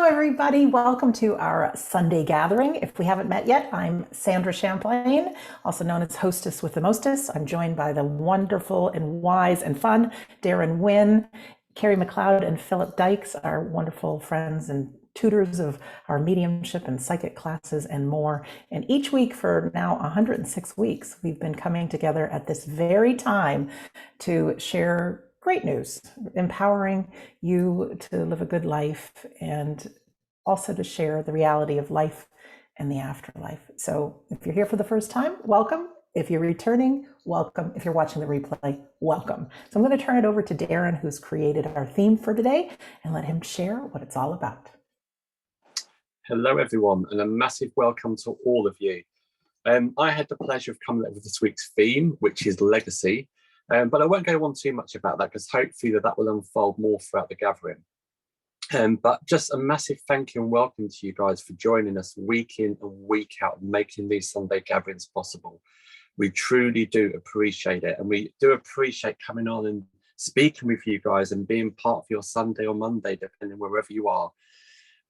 Hello, everybody. Welcome to our Sunday gathering. If we haven't met yet, I'm Sandra Champlain, also known as Hostess with the Mostess. I'm joined by the wonderful and wise and fun Darren Wynn, Carrie McLeod, and Philip Dykes, our wonderful friends and tutors of our mediumship and psychic classes and more. And each week for now 106 weeks, we've been coming together at this very time to share great news, empowering you to live a good life and also to share the reality of life and the afterlife. So if you're here for the first time, welcome. If you're returning, welcome. If you're watching the replay, welcome. So I'm going to turn it over to Darren, who's created our theme for today, and let him share what it's all about. Hello, everyone, and a massive welcome to all of you. I had the pleasure of coming up with this week's theme, which is legacy. But I won't go on too much about that because hopefully that will unfold more throughout the gathering. But just a massive thank you and welcome to you guys for joining us week in and week out, making these Sunday gatherings possible. We truly do appreciate it. And we do appreciate coming on and speaking with you guys and being part of your Sunday or Monday, depending wherever you are.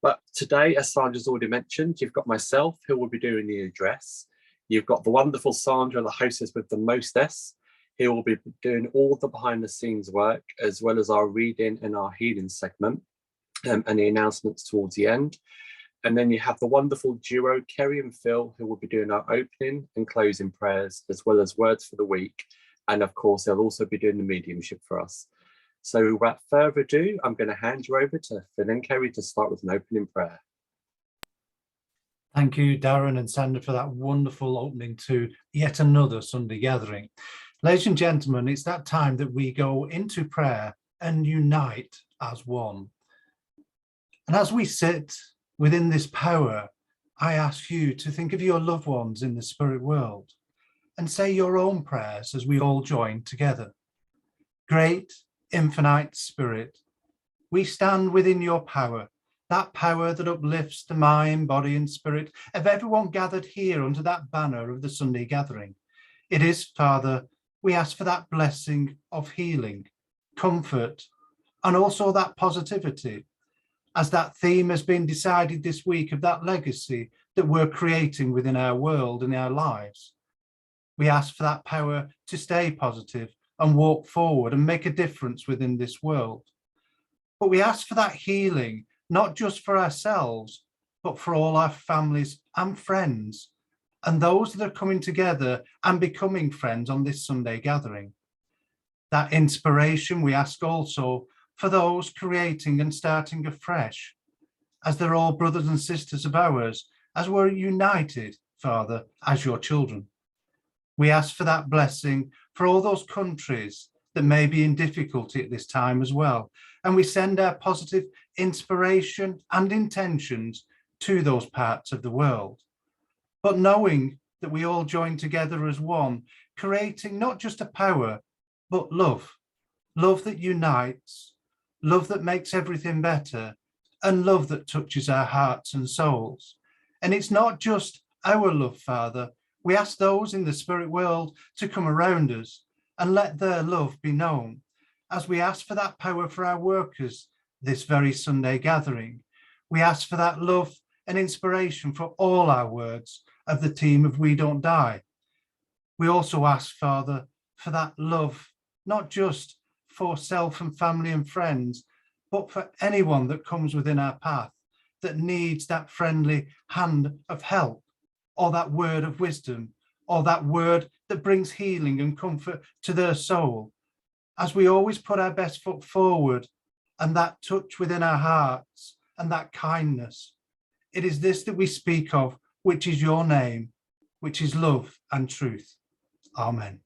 But today, as Sandra's already mentioned, you've got myself who will be doing the address. You've got the wonderful Sandra, the hostess with the mostess. He will be doing all the behind the scenes work, as well as our reading and our healing segment and the announcements towards the end. And then you have the wonderful duo, Kerry and Phil, who will be doing our opening and closing prayers, as well as words for the week. And of course, they'll also be doing the mediumship for us. So without further ado, I'm going to hand you over to Phil and Kerry to start with an opening prayer. Thank you, Darren and Sandra, for that wonderful opening to yet another Sunday gathering. Ladies and gentlemen, it's that time that we go into prayer and unite as one. And as we sit within this power, I ask you to think of your loved ones in the spirit world and say your own prayers as we all join together. Great, infinite Spirit, we stand within your power, that power that uplifts the mind, body and spirit of everyone gathered here under that banner of the Sunday gathering. It is, Father, we ask for that blessing of healing, comfort, and also that positivity, as that theme has been decided this week of that legacy that we're creating within our world and our lives. We ask for that power to stay positive and walk forward and make a difference within this world. But we ask for that healing, not just for ourselves, but for all our families and friends, and those that are coming together and becoming friends on this Sunday gathering. That inspiration we ask also for those creating and starting afresh, as they're all brothers and sisters of ours, as we're united, Father, as your children. We ask for that blessing for all those countries that may be in difficulty at this time as well. And we send our positive inspiration and intentions to those parts of the world. But knowing that we all join together as one, creating not just a power, but love. Love that unites, love that makes everything better, and love that touches our hearts and souls. And it's not just our love, Father. We ask those in the spirit world to come around us and let their love be known, as we ask for that power for our workers this very Sunday gathering. We ask for that love and inspiration for all our words of the team of We Don't Die. We also ask, Father, for that love, not just for self and family and friends, but for anyone that comes within our path that needs that friendly hand of help, or that word of wisdom, or that word that brings healing and comfort to their soul. As we always put our best foot forward and that touch within our hearts and that kindness, it is this that we speak of, which is your name, which is love and truth. Amen.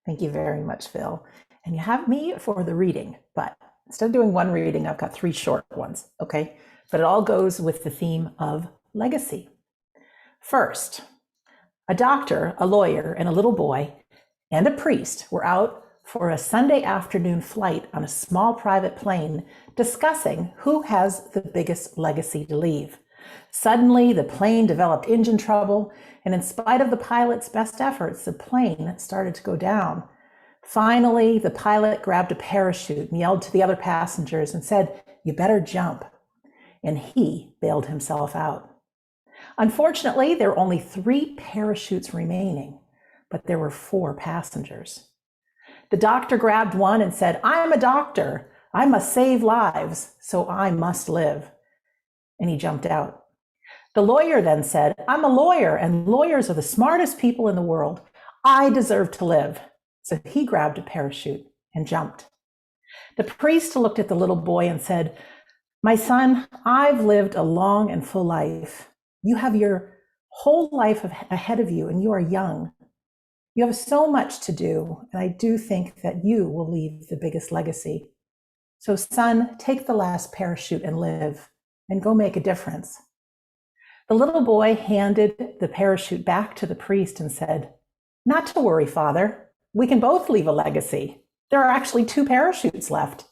Thank you very much, Phil. And you have me for the reading, but instead of doing one reading, I've got 3 short ones, okay? But it all goes with the theme of legacy. First, a doctor, a lawyer, and a little boy and a priest were out for a Sunday afternoon flight on a small private plane discussing who has the biggest legacy to leave. Suddenly, the plane developed engine trouble, and in spite of the pilot's best efforts, the plane started to go down. Finally, the pilot grabbed a parachute and yelled to the other passengers and said, "You better jump." and he bailed himself out. Unfortunately, there were only 3 parachutes remaining, but there were 4 passengers. The doctor grabbed one and said, "I'm a doctor. I must save lives, so I must live." And he jumped out. The lawyer then said, "I'm a lawyer, and lawyers are the smartest people in the world. I deserve to live." So he grabbed a parachute and jumped. The priest looked at the little boy and said, "My son, I've lived a long and full life. You have your whole life ahead of you, and you are young. You have so much to do, and I do think that you will leave the biggest legacy. So, son, take the last parachute and live, and go make a difference." The little boy handed the parachute back to the priest and said, "Not to worry, Father. We can both leave a legacy. There are actually 2 parachutes left.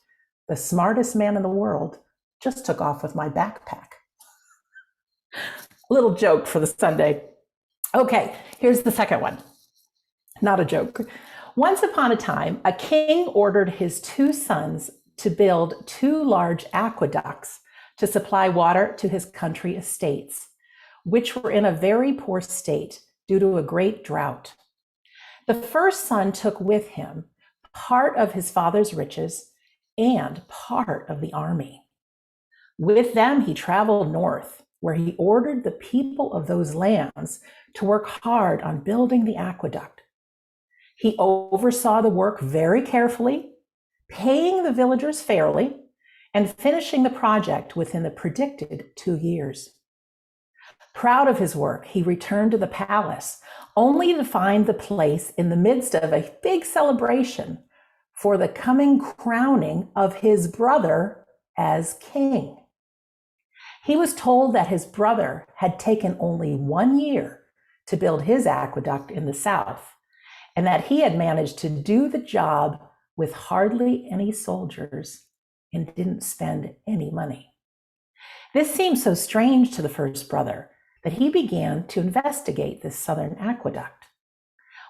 The smartest man in the world just took off with my backpack." Little joke for the Sunday. Okay, here's the second one. Not a joke. Once upon a time, a king ordered his 2 sons to build 2 large aqueducts to supply water to his country estates, which were in a very poor state due to a great drought. The first son took with him part of his father's riches and part of the army. With them, he traveled north, where he ordered the people of those lands to work hard on building the aqueduct. He oversaw the work very carefully, paying the villagers fairly, and finishing the project within the predicted 2 years. Proud of his work, he returned to the palace, only to find the place in the midst of a big celebration for the coming crowning of his brother as king. He was told that his brother had taken only 1 year to build his aqueduct in the south, and that he had managed to do the job with hardly any soldiers and didn't spend any money. This seemed so strange to the first brother that he began to investigate this southern aqueduct.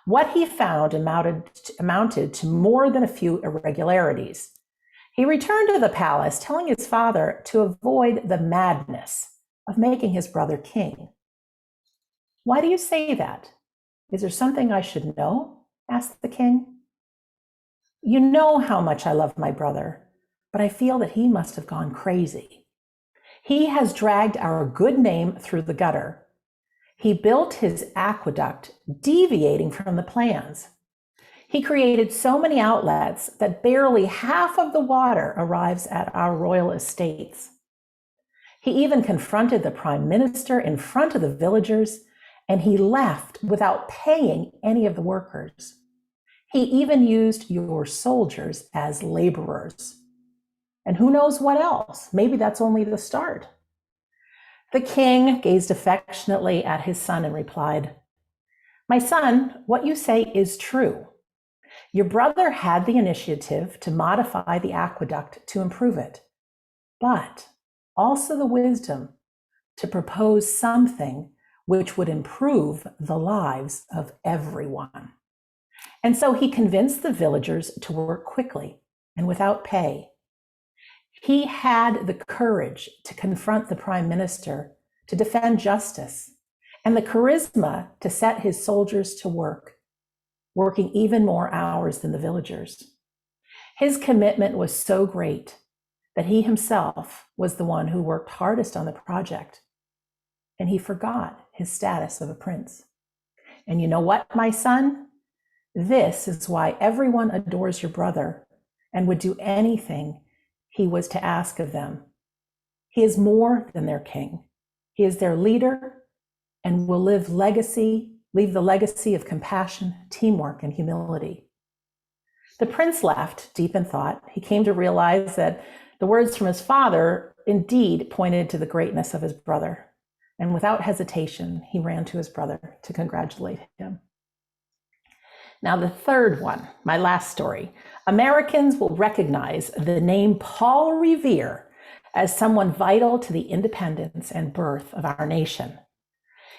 What he found amounted to more than a few irregularities. He returned to the palace, telling his father to avoid the madness of making his brother king. "Why do you say that? Is there something I should know?" asked the king. "You know how much I love my brother, but I feel that he must have gone crazy. He has dragged our good name through the gutter. He built his aqueduct deviating from the plans. He created so many outlets that barely half of the water arrives at our royal estates. He even confronted the prime minister in front of the villagers, and he left without paying any of the workers. He even used your soldiers as laborers. And who knows what else? Maybe that's only the start." The king gazed affectionately at his son and replied, "My son, what you say is true. Your brother had the initiative to modify the aqueduct to improve it, but also the wisdom to propose something which would improve the lives of everyone. And so he convinced the villagers to work quickly and without pay. He had the courage to confront the prime minister, to defend justice, and the charisma to set his soldiers to work, working even more hours than the villagers. His commitment was so great that he himself was the one who worked hardest on the project, and he forgot his status of a prince. And you know what, my son? This is why everyone adores your brother and would do anything he was to ask of them. He is more than their king. He is their leader and will leave the legacy of compassion, teamwork, and humility." The prince left, deep in thought. He came to realize that the words from his father indeed pointed to the greatness of his brother. And without hesitation, he ran to his brother to congratulate him. Now, the third one, my last story. Americans will recognize the name Paul Revere as someone vital to the independence and birth of our nation.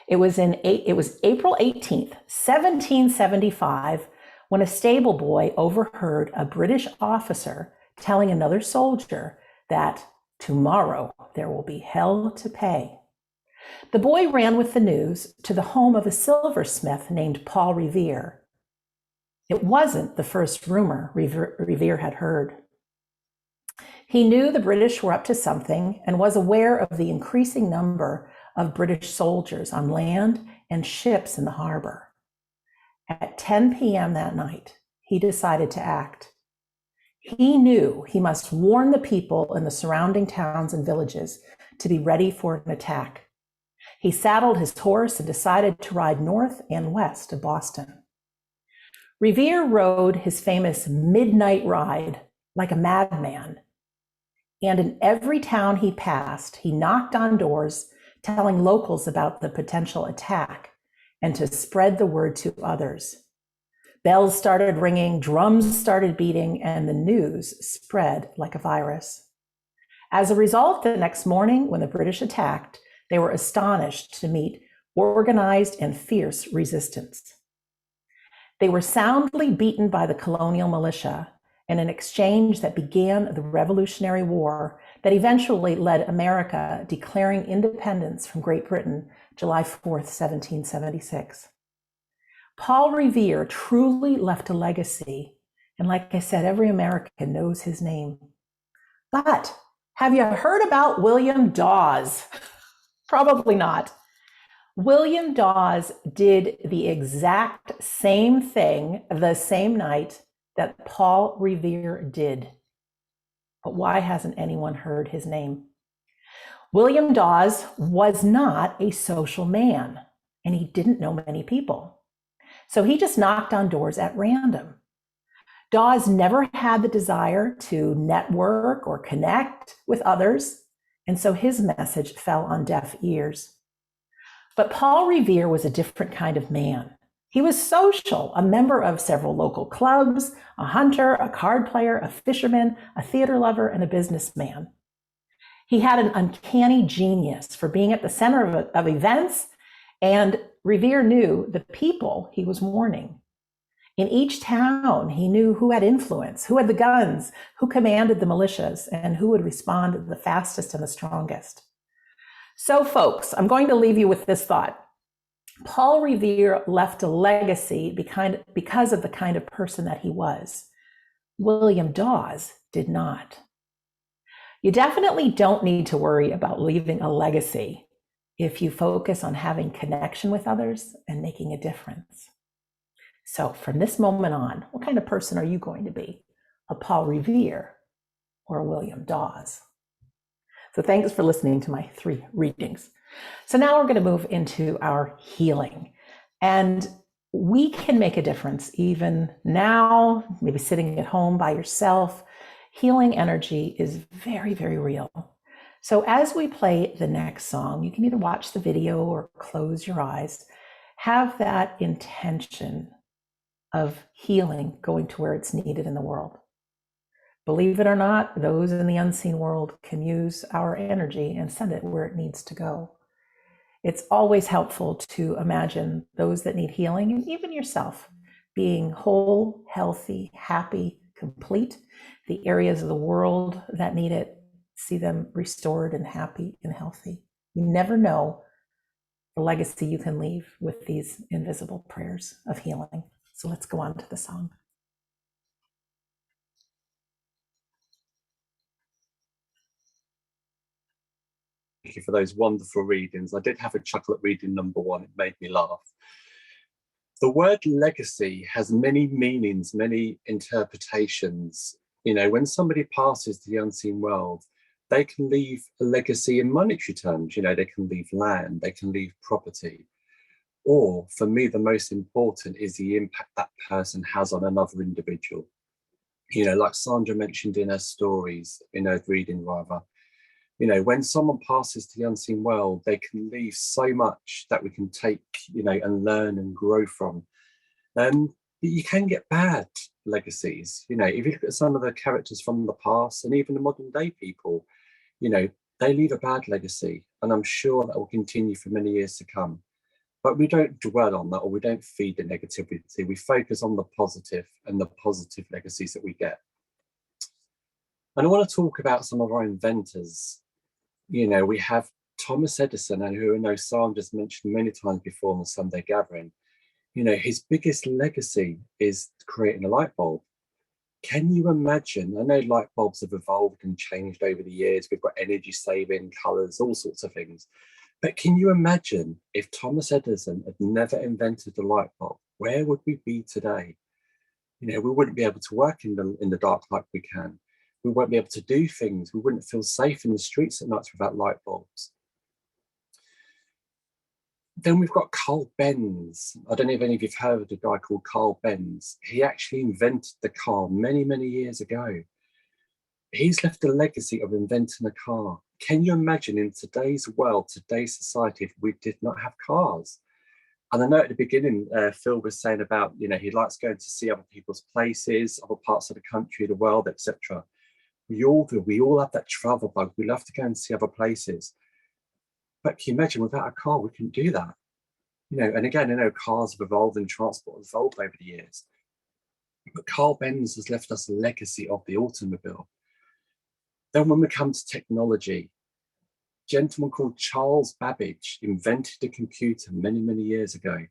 It was April 18th, 1775, when a stable boy overheard a British officer telling another soldier that Tomorrow there will be hell to pay. The boy ran with the news to the home of a silversmith named Paul Revere. It wasn't the first rumor Revere had heard. He knew the British were up to something and was aware of the increasing number of British soldiers on land and ships in the harbor. At 10 p.m. that night, he decided to act. He knew he must warn the people in the surrounding towns and villages to be ready for an attack. He saddled his horse and decided to ride north and west of Boston. Revere rode his famous midnight ride like a madman. And in every town he passed, he knocked on doors, telling locals about the potential attack and to spread the word to others. Bells started ringing, drums started beating, and the news spread like a virus. As a result, the next morning, when the British attacked, they were astonished to meet organized and fierce resistance. They were soundly beaten by the colonial militia in an exchange that began the Revolutionary War that eventually led America declaring independence from Great Britain July 4th, 1776. Paul Revere truly left a legacy, and like I said, every American knows his name. But have you heard about William Dawes? Probably not. William Dawes did the exact same thing the same night that Paul Revere did. But why hasn't anyone heard his name? William Dawes was not a social man, and he didn't know many people. So he just knocked on doors at random. Dawes never had the desire to network or connect with others, and so his message fell on deaf ears. But Paul Revere was a different kind of man. He was social, a member of several local clubs, a hunter, a card player, a fisherman, a theater lover, and a businessman. He had an uncanny genius for being at the center of events, and Revere knew the people he was warning. In each town, he knew who had influence, who had the guns, who commanded the militias, and who would respond the fastest and the strongest. So folks, I'm going to leave you with this thought. Paul Revere left a legacy because of the kind of person that he was. William Dawes did not. You definitely don't need to worry about leaving a legacy if you focus on having connection with others and making a difference. So from this moment on, what kind of person are you going to be? A Paul Revere or a William Dawes? So thanks for listening to my 3 readings. So now we're going to move into our healing. And we can make a difference even now, maybe sitting at home by yourself. Healing energy is very, very real. So as we play the next song, you can either watch the video or close your eyes. Have that intention of healing going to where it's needed in the world. Believe it or not, those in the unseen world can use our energy and send it where it needs to go. It's always helpful to imagine those that need healing, and even yourself, being whole, healthy, happy, complete. The areas of the world that need it, see them restored and happy and healthy. You never know the legacy you can leave with these invisible prayers of healing. So let's go on to the song. Thank you for those wonderful readings. I did have a chuckle at reading number 1. It made me laugh. The word legacy has many meanings, many interpretations. You know, when somebody passes to the unseen world, they can leave a legacy in monetary terms. You know, they can leave land, they can leave property. Or for me, the most important is the impact that person has on another individual. You know, like Sandra mentioned in her stories, in her reading rather, you know, when someone passes to the unseen world, they can leave so much that we can take, you know, and learn and grow from. You can get bad legacies. You know, if you look at some of the characters from the past and even the modern day people, you know, they leave a bad legacy. And I'm sure that will continue for many years to come. But we don't dwell on that, or we don't feed the negativity. We focus on the positive and the positive legacies that we get. And I want to talk about some of our inventors. You know, we have Thomas Edison, and who I know Sandra's mentioned many times before on the Sunday Gathering. You know, his biggest legacy is creating a light bulb. Can you imagine? I know light bulbs have evolved and changed over the years. We've got energy saving, colors, all sorts of things. But can you imagine if Thomas Edison had never invented the light bulb? Where would we be today? You know, we wouldn't be able to work in the dark like we can. We won't be able to do things. We wouldn't feel safe in the streets at night without light bulbs. Then we've got Carl Benz. I don't know if any of you've heard of a guy called Carl Benz. He actually invented the car many, many years ago. He's left a legacy of inventing a car. Can you imagine in today's world, today's society, if we did not have cars? And I know at the beginning, Phil was saying about, you know, he likes going to see other people's places, other parts of the country, the world, etc. We all do. We all have that travel bug. We love to go and see other places. But can you imagine without a car, we couldn't do that? You know, and again, I know cars have evolved and transport has evolved over the years. But Carl Benz has left us a legacy of the automobile. Then when we come to technology, a gentleman called Charles Babbage invented a computer many, many years ago.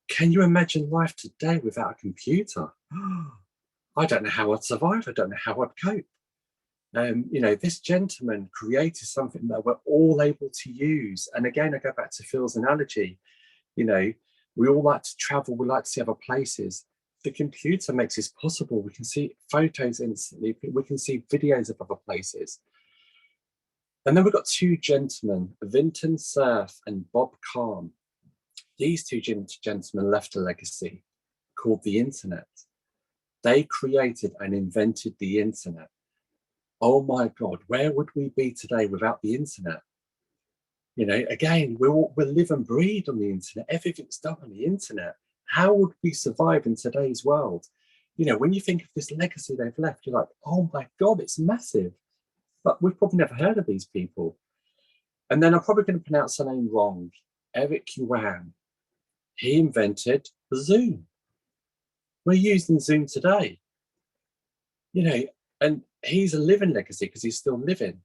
Can you imagine life today without a computer? I don't know how I'd survive. I don't know how I'd cope. You know, this gentleman created something that we're all able to use. And again, I go back to Phil's analogy. You know, we all like to travel. We like to see other places. The computer makes this possible. We can see photos instantly. We can see videos of other places. And then we've got two gentlemen, Vinton Cerf and Bob Kahn. These two gentlemen left a legacy called the internet. They created and invented the internet. Oh my God, where would we be today without the internet? You know, again, we live and breathe on the internet. Everything's done on the internet. How would we survive in today's world? You know, when you think of this legacy they've left, you're like, oh my God, it's massive. But we've probably never heard of these people. And then I'm probably going to pronounce the name wrong. Eric Yuan. He invented Zoom. We're using Zoom today. You know, and he's a living legacy because he's still living.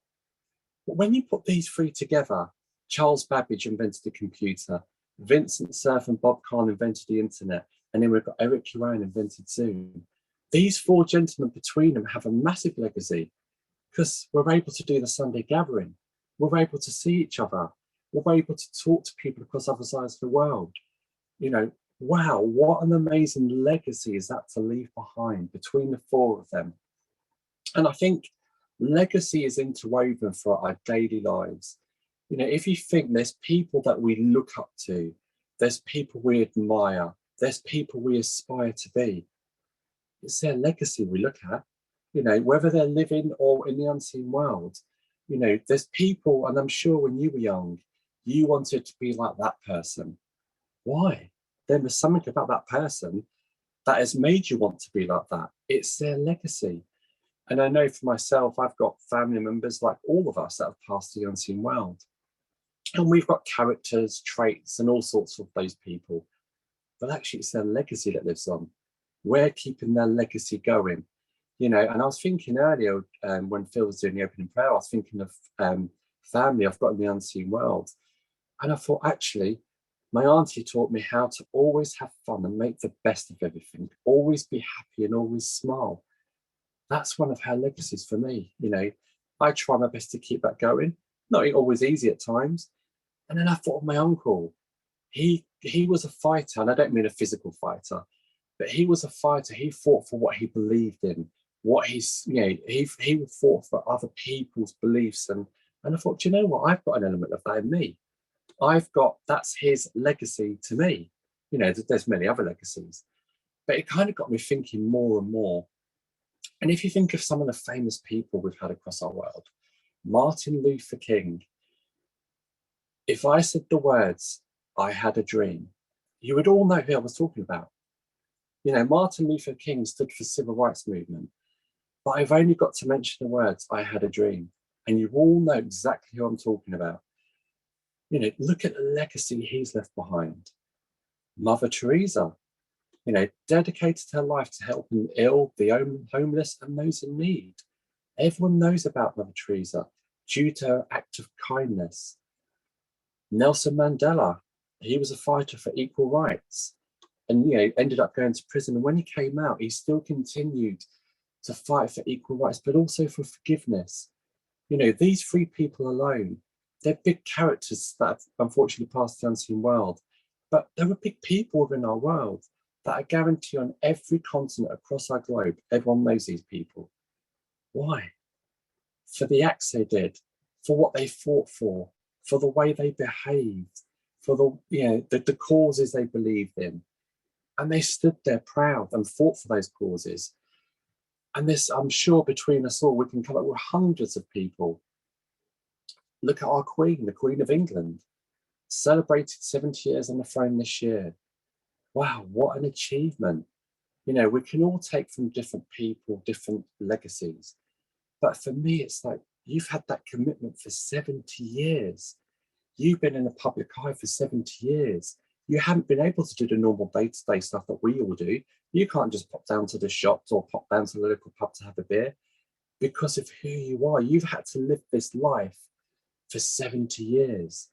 But when you put these three together, Charles Babbage invented the computer, Vincent Cerf and Bob Kahn invented the internet, and then we've got Eric Yuan invented Zoom. These four gentlemen between them have a massive legacy because we're able to do the Sunday Gathering. We're able to see each other. We're able to talk to people across other sides of the world. You know, wow, what an amazing legacy is that to leave behind between the four of them. And I think legacy is interwoven for our daily lives. You know, if you think there's people that we look up to, there's people we admire, there's people we aspire to be, it's their legacy we look at, you know, whether they're living or in the unseen world. You know, there's people, and I'm sure when you were young, you wanted to be like that person. Why? There was something about that person that has made you want to be like that. It's their legacy. And I know for myself, I've got family members like all of us that have passed the unseen world. And we've got characters, traits, and all sorts of those people. But actually, it's their legacy that lives on. We're keeping their legacy going. You know, and I was thinking earlier when Phil was doing the opening prayer, I was thinking of family I've got in the unseen world. And I thought, actually, my auntie taught me how to always have fun and make the best of everything, always be happy and always smile. That's one of her legacies for me. You know, I try my best to keep that going. Not always easy at times. And then I thought of my uncle. He was a fighter, and I don't mean a physical fighter, but he was a fighter. He fought for what he believed in, what he's, you know, he fought for other people's beliefs. And I thought, do you know what? I've got an element of that in me. That's his legacy to me. You know, there's many other legacies, but it kind of got me thinking more and more. And if you think of some of the famous people we've had across our world, Martin Luther King, if I said the words, I had a dream, you would all know who I was talking about. You know, Martin Luther King stood for civil rights movement, but I've only got to mention the words, I had a dream, and you all know exactly who I'm talking about. You know, look at the legacy he's left behind. Mother Teresa, you know, dedicated her life to helping the ill, the homeless, and those in need. Everyone knows about Mother Teresa due to her act of kindness. Nelson Mandela, he was a fighter for equal rights and ended up going to prison. And when he came out, he still continued to fight for equal rights, but also for forgiveness. These three people alone, they're big characters that have unfortunately passed the unseen world, but there are big people within our world that I guarantee on every continent across our globe, everyone knows these people. Why? For the acts they did, for what they fought for the way they behaved, for the causes they believed in. And they stood there proud and fought for those causes. And this, I'm sure between us all, we can come up with hundreds of people. Look at our Queen, the Queen of England, celebrated 70 years on the throne this year. Wow, what an achievement. We can all take from different people, different legacies. But for me, it's like, you've had that commitment for 70 years. You've been in the public eye for 70 years. You haven't been able to do the normal day-to-day stuff that we all do. You can't just pop down to the shops or pop down to the local pub to have a beer because of who you are. You've had to live this life for 70 years.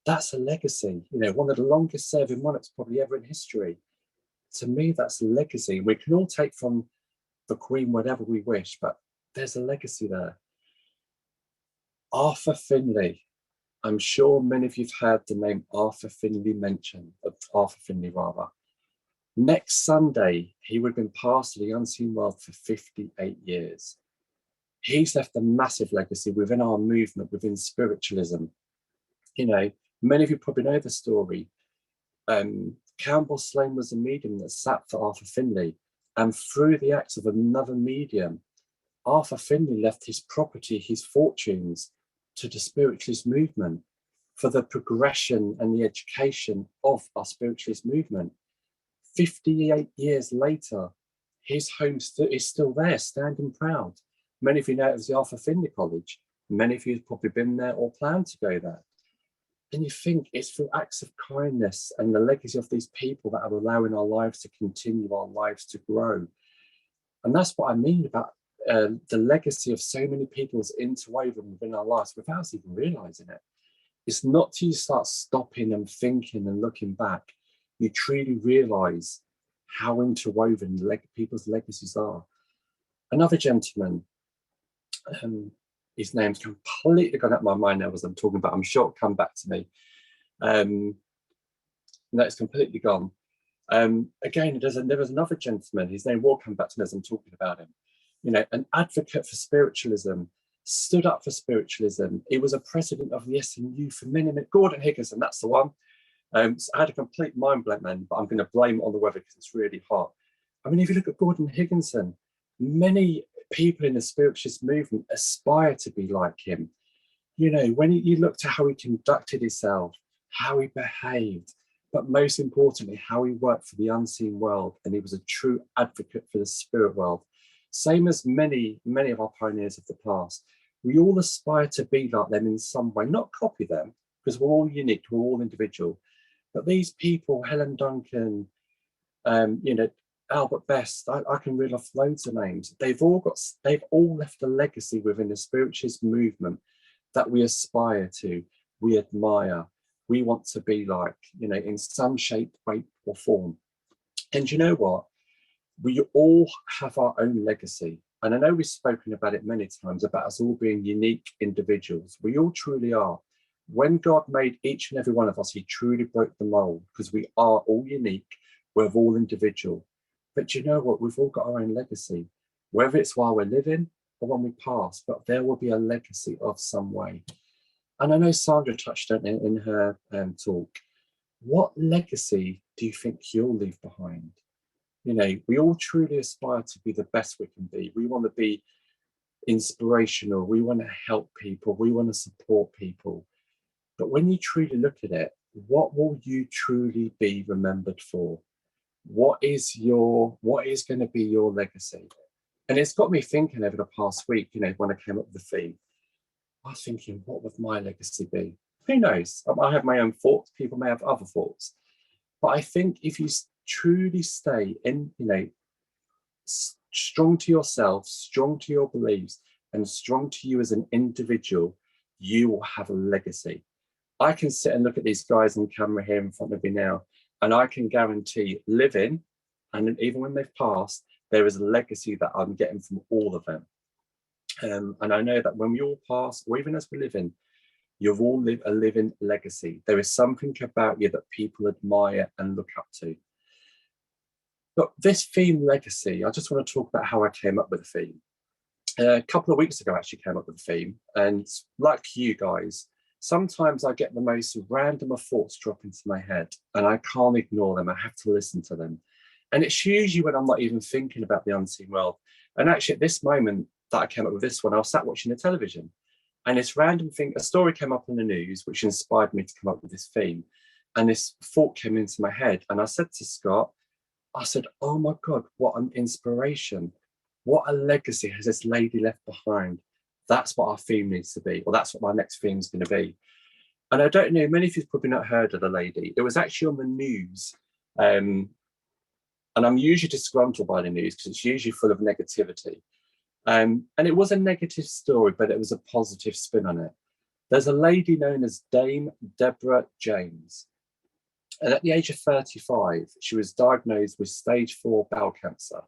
That's a legacy. One of the longest serving monarchs probably ever in history. To me, that's a legacy. We can all take from the Queen whatever we wish, but there's a legacy there. Arthur Finlay. I'm sure many of you've heard the name Arthur Finlay mentioned, Arthur Finlay rather. Next Sunday, he would have been passed to the unseen world for 58 years. He's left a massive legacy within our movement, within spiritualism. Many of you probably know the story. Campbell Sloan was a medium that sat for Arthur Finlay, and through the acts of another medium, Arthur Finlay left his property, his fortunes, to the spiritualist movement for the progression and the education of our spiritualist movement. 58 years later, his home is still there, standing proud. Many of you know it was the Arthur Finlay College. Many of you have probably been there or plan to go there. And you think it's through acts of kindness and the legacy of these people that are allowing our lives to continue, our lives to grow. And that's what I mean about the legacy of so many people is interwoven within our lives without us even realizing it. It's not till you start stopping and thinking and looking back, you truly realize how interwoven people's legacies are. Another gentleman, his name's completely gone out of my mind now as I'm talking about. I'm sure it'll come back to me. No, it's completely gone. Again, there was another gentleman, his name will come back to me as I'm talking about him. An advocate for spiritualism, stood up for spiritualism. He was a president of the SNU for many, Gordon Higginson, that's the one. So I had a complete mind blank then, but I'm going to blame it on the weather because it's really hot. I mean, if you look at Gordon Higginson, many people in the spiritualist movement aspire to be like him. When you looked at how he conducted himself, how he behaved, but most importantly, how he worked for the unseen world, and he was a true advocate for the spirit world. Same as many of our pioneers of the past. We all aspire to be like them in some way, not copy them, because we're all unique, we're all individual. But these people, Helen Duncan, Albert Best, I can reel off loads of names. They've all left a legacy within the spiritualist movement that we aspire to, we admire, we want to be like, in some shape, way, or form. And you know what? We all have our own legacy. And I know we've spoken about it many times, about us all being unique individuals. We all truly are. When God made each and every one of us, he truly broke the mold, because we are all unique, we're all individual. But you know what? We've all got our own legacy, whether it's while we're living or when we pass, but there will be a legacy of some way. And I know Sandra touched on it in her talk. What legacy do you think you'll leave behind? We all truly aspire to be the best we can be. We want to be inspirational. We want to help people. We want to support people. But when you truly look at it, what will you truly be remembered for? What is going to be your legacy? And it's got me thinking over the past week, when I came up with the theme, I was thinking, what would my legacy be? Who knows? I have my own thoughts. People may have other thoughts. But I think if you truly stay in, strong to yourself, strong to your beliefs, and strong to you as an individual, you will have a legacy. I can sit and look at these guys on camera here in front of me now, and I can guarantee living, and even when they've passed, there is a legacy that I'm getting from all of them. And I know that when we all pass, or even as we live in, you've all lived a living legacy. There is something about you that people admire and look up to. But this theme, legacy, I just want to talk about how I came up with the theme. A couple of weeks ago, I actually came up with the theme. And like you guys, sometimes I get the most random of thoughts drop into my head and I can't ignore them. I have to listen to them. And it's usually when I'm not even thinking about the unseen world. And actually at this moment that I came up with this one, I was sat watching the television and this random thing, a story came up on the news, which inspired me to come up with this theme. And this thought came into my head. And I said to Scott, I said, oh my God, what an inspiration. What a legacy has this lady left behind? That's what our theme needs to be, or that's what my next theme is going to be. And I don't know, many of you have probably not heard of the lady. It was actually on the news. And I'm usually disgruntled by the news because it's usually full of negativity. And it was a negative story, but it was a positive spin on it. There's a lady known as Dame Deborah James. And at the age of 35, she was diagnosed with stage 4 bowel cancer.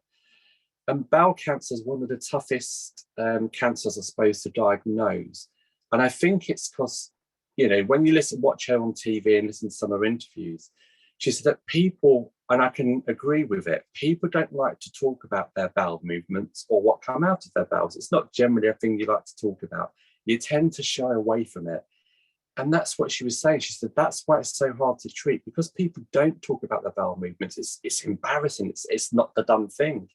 And bowel cancer is one of the toughest cancers, I suppose, to diagnose. And I think it's because, you know, when you watch her on TV and listen to some of her interviews, she said that people, and I can agree with it, people don't like to talk about their bowel movements or what come out of their bowels. It's not generally a thing you like to talk about. You tend to shy away from it. And that's what she was saying. She said, that's why it's so hard to treat, because people don't talk about their bowel movements. It's embarrassing. It's not the done thing.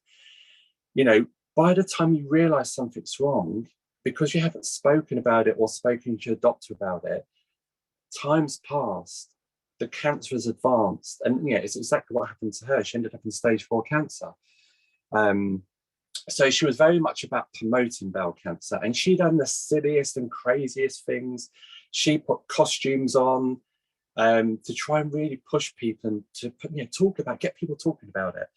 You know, by the time you realize something's wrong, because you haven't spoken about it or spoken to your doctor about it, time's passed, the cancer has advanced. And yeah, it's exactly what happened to her. She ended up in stage 4 cancer. So she was very much about promoting bowel cancer, and she done the silliest and craziest things. She put costumes on to try and really push people and to get people talking about it.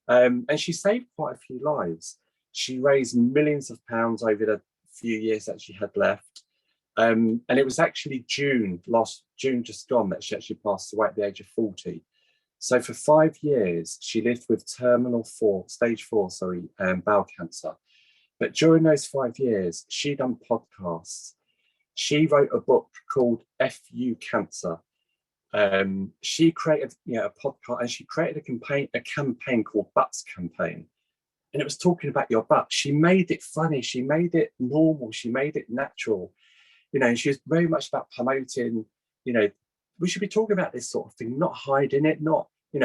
And she saved quite a few lives. She raised millions of pounds over the few years that she had left. And it was actually last June just gone, that she actually passed away at the age of 40. So for 5 years, she lived with stage 4, bowel cancer. But during those 5 years, she done podcasts. She wrote a book called FU Cancer. She created a podcast, and she created a campaign called Butts Campaign. And it was talking about your butt. She made it funny. She made it normal. She made it natural. You know, and she was very much about promoting, you know, we should be talking about this sort of thing, not hiding it,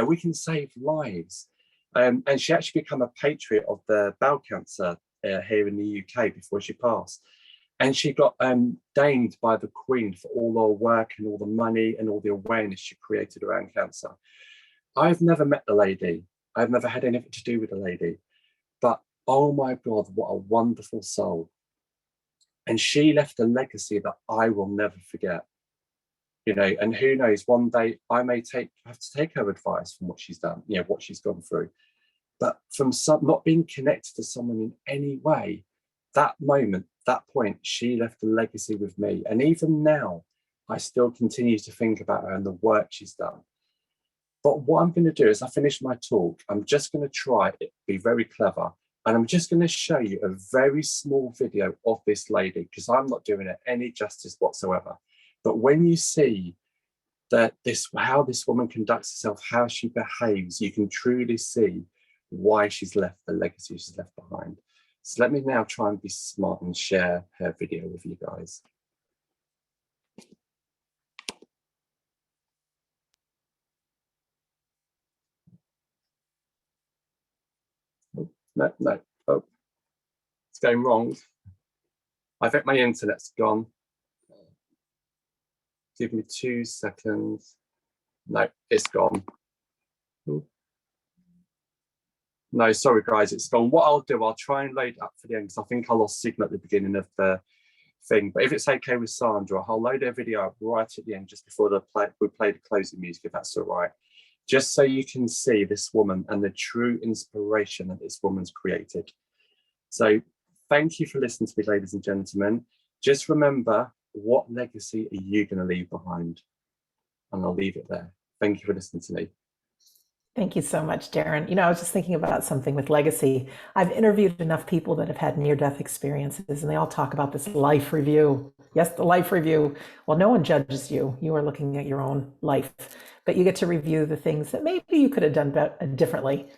we can save lives. And she actually became a patriot of the bowel cancer here in the UK before she passed. And she got deigned by the Queen for all her work and all the money and all the awareness she created around cancer. I've never met the lady. I've never had anything to do with the lady. But oh my God, what a wonderful soul. And she left a legacy that I will never forget. You know, and who knows, one day I may have to take her advice from what she's done, what she's gone through. But from not being connected to someone in any way, that point, she left a legacy with me. And even now, I still continue to think about her and the work she's done. But what I'm going to do is, I finish my talk, I'm just going to try it, be very clever. And I'm just going to show you a very small video of this lady, because I'm not doing it any justice whatsoever. But when you see how this woman conducts herself, how she behaves, you can truly see why she's left the legacy she's left behind. So let me now try and be smart and share her video with you guys. No. Oh, it's going wrong. I think my internet's gone. Give me 2 seconds. No, it's gone. No, sorry guys, it's gone. What I'll do, I'll try and load it up for the end, because I think I lost signal at the beginning of the thing. But if it's okay with Sandra, I'll load her video up right at the end, just before we play the closing music, if that's all right. Just so you can see this woman and the true inspiration that this woman's created. So thank you for listening to me, ladies and gentlemen. Just remember, what legacy are you going to leave behind? And I'll leave it there. Thank you for listening to me. Thank you so much, Darren. You know, I was just thinking about something with legacy. I've interviewed enough people that have had near-death experiences, and they all talk about this life review. Yes, the life review. Well, no one judges you. You are looking at your own life, but you get to review the things that maybe you could have done differently,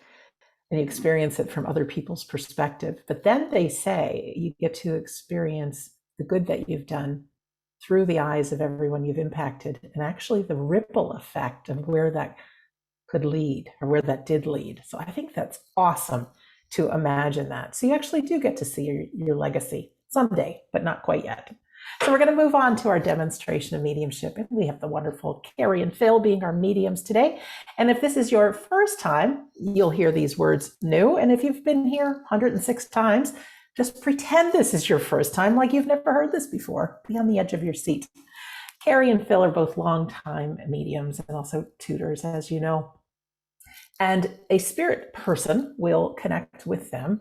and you experience it from other people's perspective. But then they say you get to experience the good that you've done through the eyes of everyone you've impacted, and actually the ripple effect of where that could lead, or where that did lead. So I think that's awesome to imagine that. So you actually do get to see your legacy someday, but not quite yet. So we're going to move on to our demonstration of mediumship. And we have the wonderful Carrie and Phil being our mediums today. And if this is your first time, you'll hear these words new. And if you've been here 106 times, just pretend this is your first time, like you've never heard this before. Be on the edge of your seat. Carrie and Phil are both longtime mediums and also tutors, as you know. And a spirit person will connect with them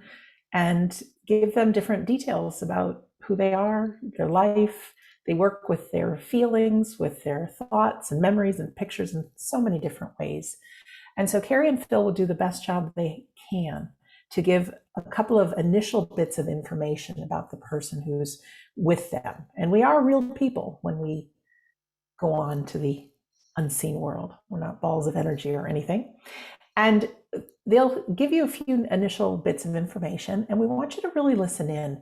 and give them different details about who they are, their life. They work with their feelings, with their thoughts and memories and pictures in so many different ways. And so Carrie and Phil will do the best job they can to give a couple of initial bits of information about the person who's with them. And we are real people when we go on to the unseen world. We're not balls of energy or anything. And they'll give you a few initial bits of information, and we want you to really listen in.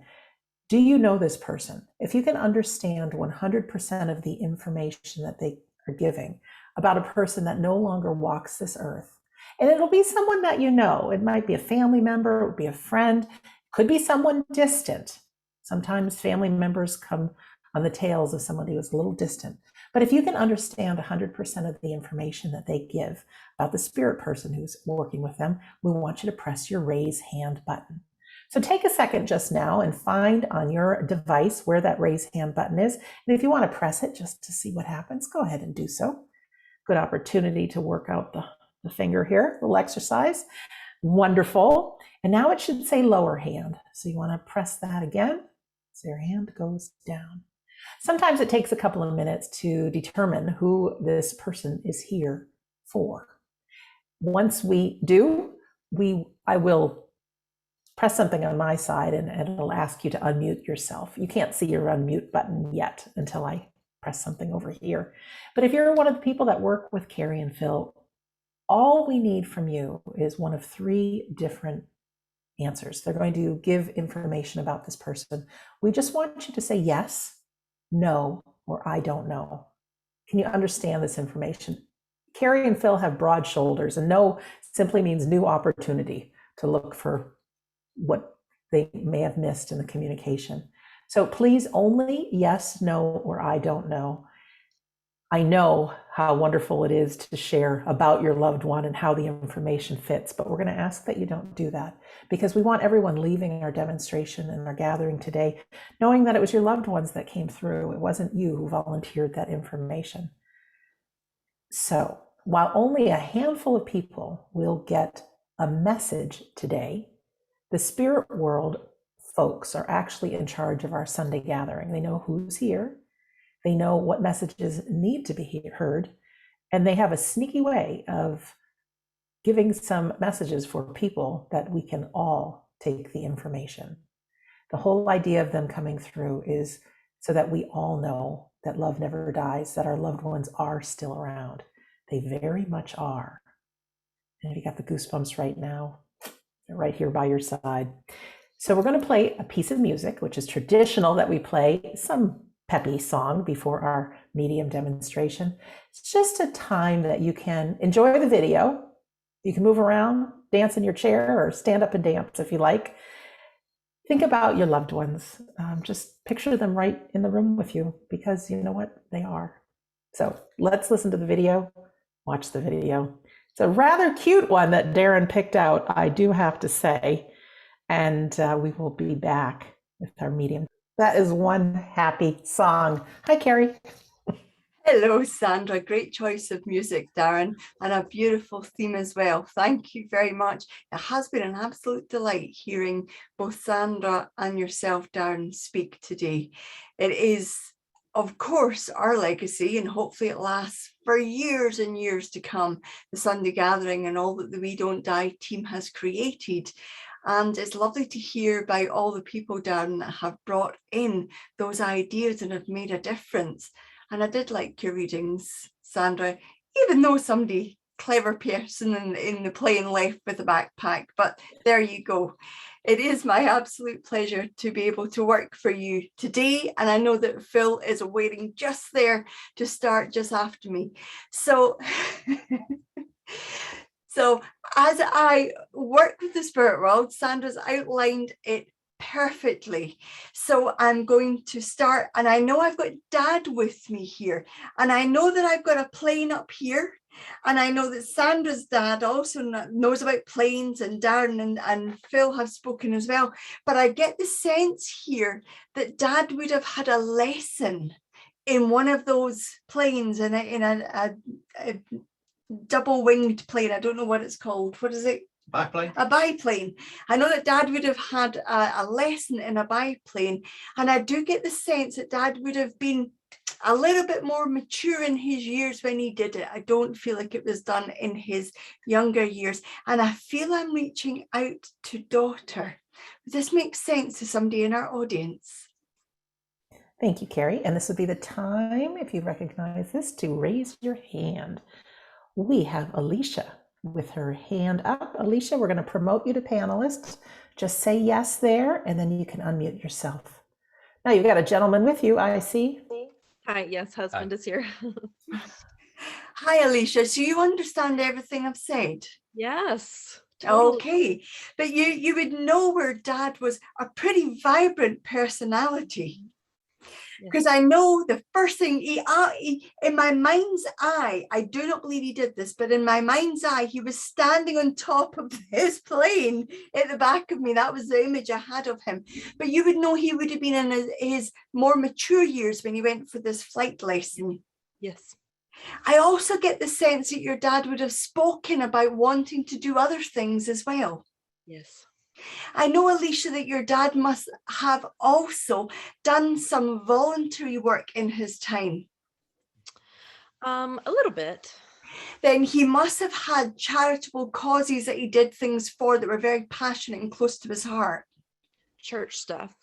Do you know this person? If you can understand 100% of the information that they are giving about a person that no longer walks this earth, and it'll be someone that you know. It might be a family member, it would be a friend, could be someone distant. Sometimes family members come on the tails of somebody who's a little distant. But if you can understand 100% of the information that they give about the spirit person who's working with them, we want you to press your raise hand button. So take a second just now and find on your device where that raise hand button is. And if you want to press it just to see what happens, go ahead and do so. Good opportunity to work out the finger here, a little exercise. Wonderful. And now it should say lower hand. So you want to press that again. So your hand goes down. Sometimes it takes a couple of minutes to determine who this person is here for. Once we do, I will press something on my side and it'll ask you to unmute yourself. You can't see your unmute button yet until I press something over here. But if you're one of the people that work with Carrie and Phil, all we need from you is one of three different answers. They're going to give information about this person. We just want you to say yes, no, or I don't know. Can you understand this information? Carrie and Phil have broad shoulders, and no simply means new opportunity to look for what they may have missed in the communication. So please only yes, no, or I don't know. I know how wonderful it is to share about your loved one and how the information fits, but we're going to ask that you don't do that because we want everyone leaving our demonstration and our gathering today knowing that it was your loved ones that came through. It wasn't you who volunteered that information. So while only a handful of people will get a message today, the spirit world folks are actually in charge of our Sunday gathering. They know who's here. They know what messages need to be heard, and they have a sneaky way of giving some messages for people that we can all take the information. The whole idea of them coming through is so that we all know that love never dies, that our loved ones are still around. They very much are. And if you got the goosebumps right now, they're right here by your side. So we're going to play a piece of music, which is traditional that we play some peppy song before our medium demonstration. It's just a time that you can enjoy the video. You can move around, dance in your chair, or stand up and dance if you like. Think about your loved ones. Just picture them right in the room with you because you know what? They are. So let's listen to the video, watch the video. It's a rather cute one that Darren picked out, I do have to say. And we will be back with our medium. That is one happy song. Hi, Carrie. Hello, Sandra. Great choice of music, Darren, and a beautiful theme as well. Thank you very much. It has been an absolute delight hearing both Sandra and yourself, Darren, speak today. It is, of course, our legacy, and hopefully it lasts for years and years to come, the Sunday Gathering and all that the We Don't Die team has created. And it's lovely to hear about all the people, Darren, that have brought in those ideas and have made a difference. And I did like your readings, Sandra, even though somebody clever person in the plane left with a backpack, but there you go. It is my absolute pleasure to be able to work for you today. And I know that Phil is waiting just there to start just after me. So, so as I work with the spirit world, Sandra's outlined it perfectly. So I'm going to start, and I know I've got Dad with me here, and I know that I've got a plane up here, and I know that Sandra's dad also knows about planes, and Darren and Phil have spoken as well, but I get the sense here that Dad would have had a lesson in one of those planes, in a double-winged plane. I don't know what it's called. What is it? Biplane. A biplane. I know that Dad would have had a lesson in a biplane, and I do get the sense that Dad would have been a little bit more mature in his years when he did it. I don't feel like it was done in his younger years, and I feel I'm reaching out to daughter. Does this make sense to somebody in our audience? Thank you, Carrie. And this would be the time, if you recognize this, to raise your hand. We have Alicia with her hand up. Alicia, we're going to promote you to panelist. Just say yes there, and then you can unmute yourself. Now you've got a gentleman with you, I see. Hi, yes, husband is here. Hi, Alicia. So you understand everything I've said? Yes. Totally. Okay, but you would know where Dad was a pretty vibrant personality. Because I know the first thing he, in my mind's eye, I do not believe he did this, but in my mind's eye, he was standing on top of his plane at the back of me. That was the image I had of him. But you would know he would have been in his more mature years when he went for this flight lesson. Yes. I also get the sense that your dad would have spoken about wanting to do other things as well. Yes. I know, Alicia, that your dad must have also done some voluntary work in his time. A little bit. Then he must have had charitable causes that he did things for that were very passionate and close to his heart. Church stuff.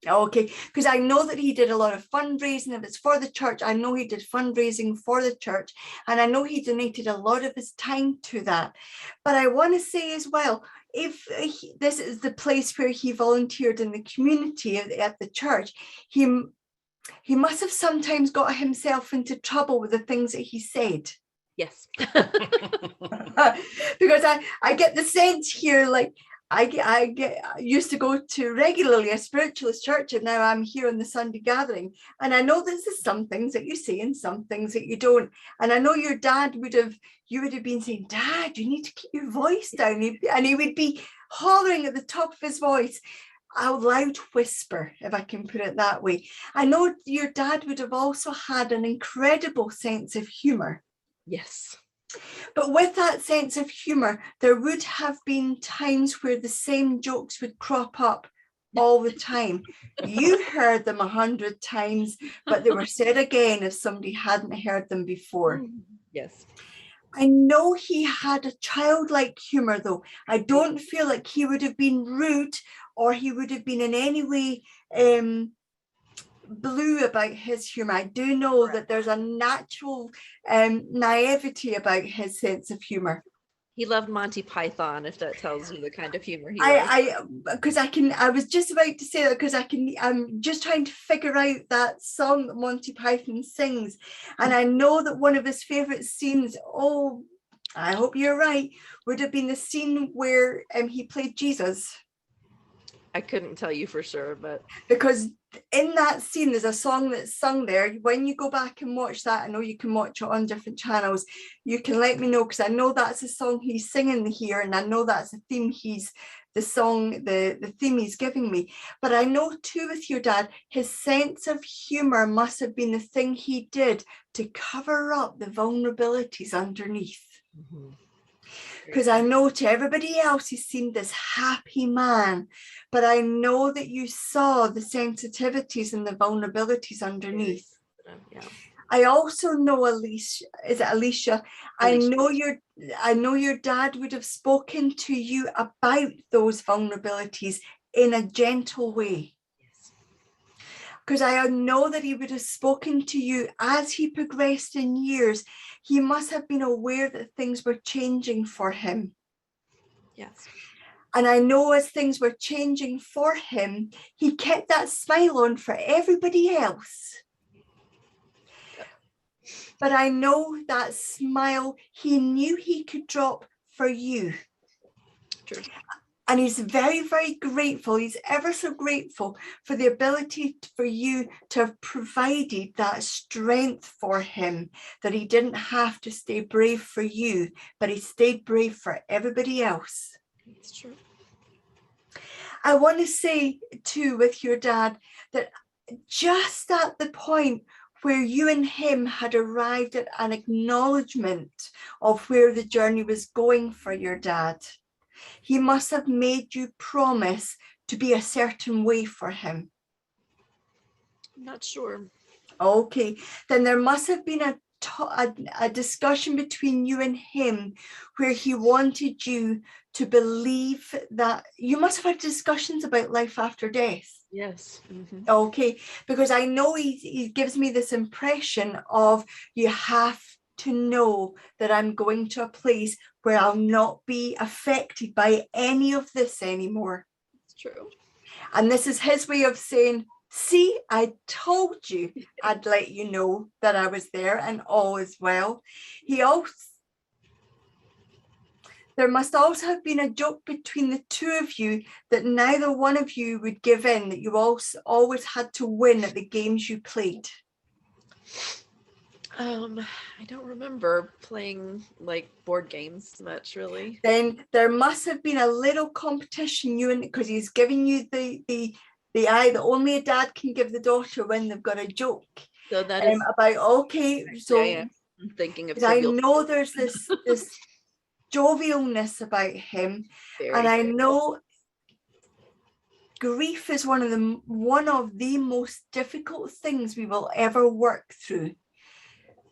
Okay, because I know that he did a lot of fundraising. If it's for the church, I know he did fundraising for the church, and I know he donated a lot of his time to that. But I want to say as well, if this is the place where he volunteered in the community at the church, he must have sometimes got himself into trouble with the things that he said. Yes. Because I get the sense here, like I used to go to regularly a spiritualist church, and now I'm here on the Sunday Gathering, and I know this is some things that you say and some things that you don't. And I know your dad you would have been saying, "Dad, you need to keep your voice down," and he would be hollering at the top of his voice, a loud whisper, if I can put it that way. I know your dad would have also had an incredible sense of humor. Yes. But with that sense of humor, there would have been times where the same jokes would crop up all the time. You heard them 100 times, but they were said again if somebody hadn't heard them before. Yes. I know he had a childlike humor, though. I don't feel like he would have been rude or he would have been in any way blue about his humor. I do know that there's a natural naivety about his sense of humor. He loved Monty Python, if that tells you the kind of humor he because I was just about to say that, because I'm just trying to figure out that song that Monty Python sings, and I know that one of his favorite scenes, oh, I hope you're right, would have been the scene where he played Jesus. I couldn't tell you for sure, but because in that scene there's a song that's sung there. When you go back and watch that, I know you can watch it on different channels, you can let me know, because I know that's a song he's singing here, and I know that's a theme he's the song, the theme he's giving me. But I know too with your dad, his sense of humor must have been the thing he did to cover up the vulnerabilities underneath. Because I know to everybody else, he seemed this happy man, but I know that you saw the sensitivities and the vulnerabilities underneath. Yeah. I also know Alicia, is it Alicia? Alicia. I know your dad would have spoken to you about those vulnerabilities in a gentle way. Because I know that he would have spoken to you as he progressed in years. He must have been aware that things were changing for him. Yes. And I know as things were changing for him, he kept that smile on for everybody else. But I know that smile he knew he could drop for you. True. And he's very, very grateful. He's ever so grateful for the ability for you to have provided that strength for him, that he didn't have to stay brave for you, but he stayed brave for everybody else. It's true. I want to say too with your dad that just at the point where you and him had arrived at an acknowledgement of where the journey was going for your dad, he must have made you promise to be a certain way for him. I'm not sure. Okay, then there must have been a discussion between you and him where he wanted you to believe that you must have had discussions about life after death. Yes. Mm-hmm. Okay, because I know he gives me this impression of you have to know that I'm going to a place where I'll not be affected by any of this anymore. It's true. And this is his way of saying, see, I told you I'd let you know that I was there and all is well. There must also have been a joke between the two of you that neither one of you would give in, that you always had to win at the games you played. I don't remember playing like board games much, really. Then there must have been a little competition, because he's giving you the eye that only a dad can give the daughter when they've got a joke. So that is about, okay, so yeah. I'm thinking of I trivial. know there's this jovialness about him, Very and I good. know grief is one of the most difficult things we will ever work through.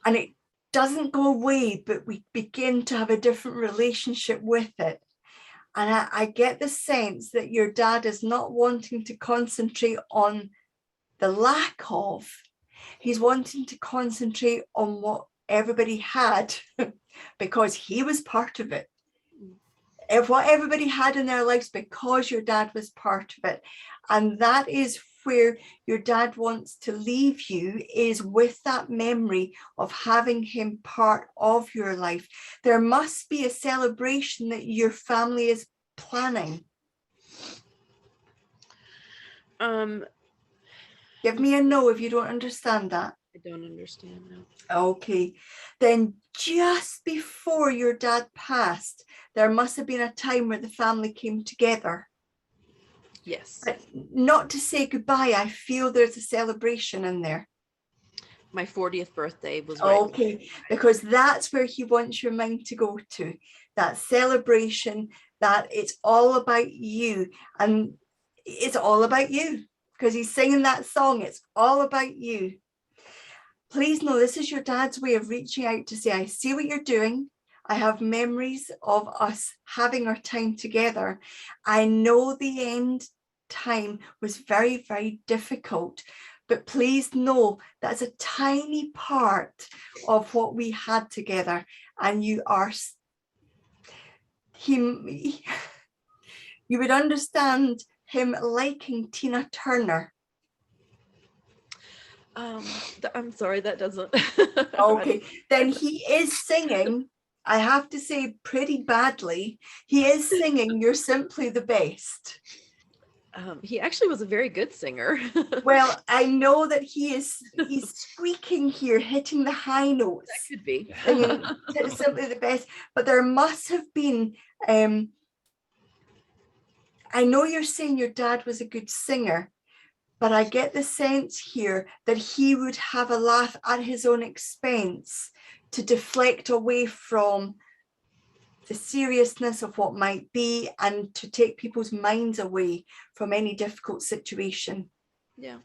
And it doesn't go away, but we begin to have a different relationship with it. And I get the sense that your dad is not wanting to concentrate on the lack of, he's wanting to concentrate on what everybody had because he was part of it. If what everybody had in their lives because your dad was part of it. And that is where your dad wants to leave you, is with that memory of having him part of your life. There must be a celebration that your family is planning. Give me a no if you don't understand that. I don't understand now. Okay, then just before your dad passed, there must have been a time where the family came together. Yes. But not to say goodbye, I feel there's a celebration in there. My 40th birthday was right. Okay, because that's where he wants your mind to go to. That celebration, that it's all about you. And it's all about you because he's singing that song. It's all about you. Please know this is your dad's way of reaching out to say, I see what you're doing. I have memories of us having our time together. I know the end time was very, very difficult, but please know that's a tiny part of what we had together. And you are, you would understand him liking Tina Turner. I'm sorry, that doesn't. Okay, then he is singing, I have to say pretty badly, he is singing You're Simply the Best. He actually was a very good singer. Well, I know that he's squeaking here, hitting the high notes. That could be. Singing Simply the Best, but there must have been I know you're saying your dad was a good singer, but I get the sense here that he would have a laugh at his own expense to deflect away from the seriousness of what might be and to take people's minds away from any difficult situation. Yeah,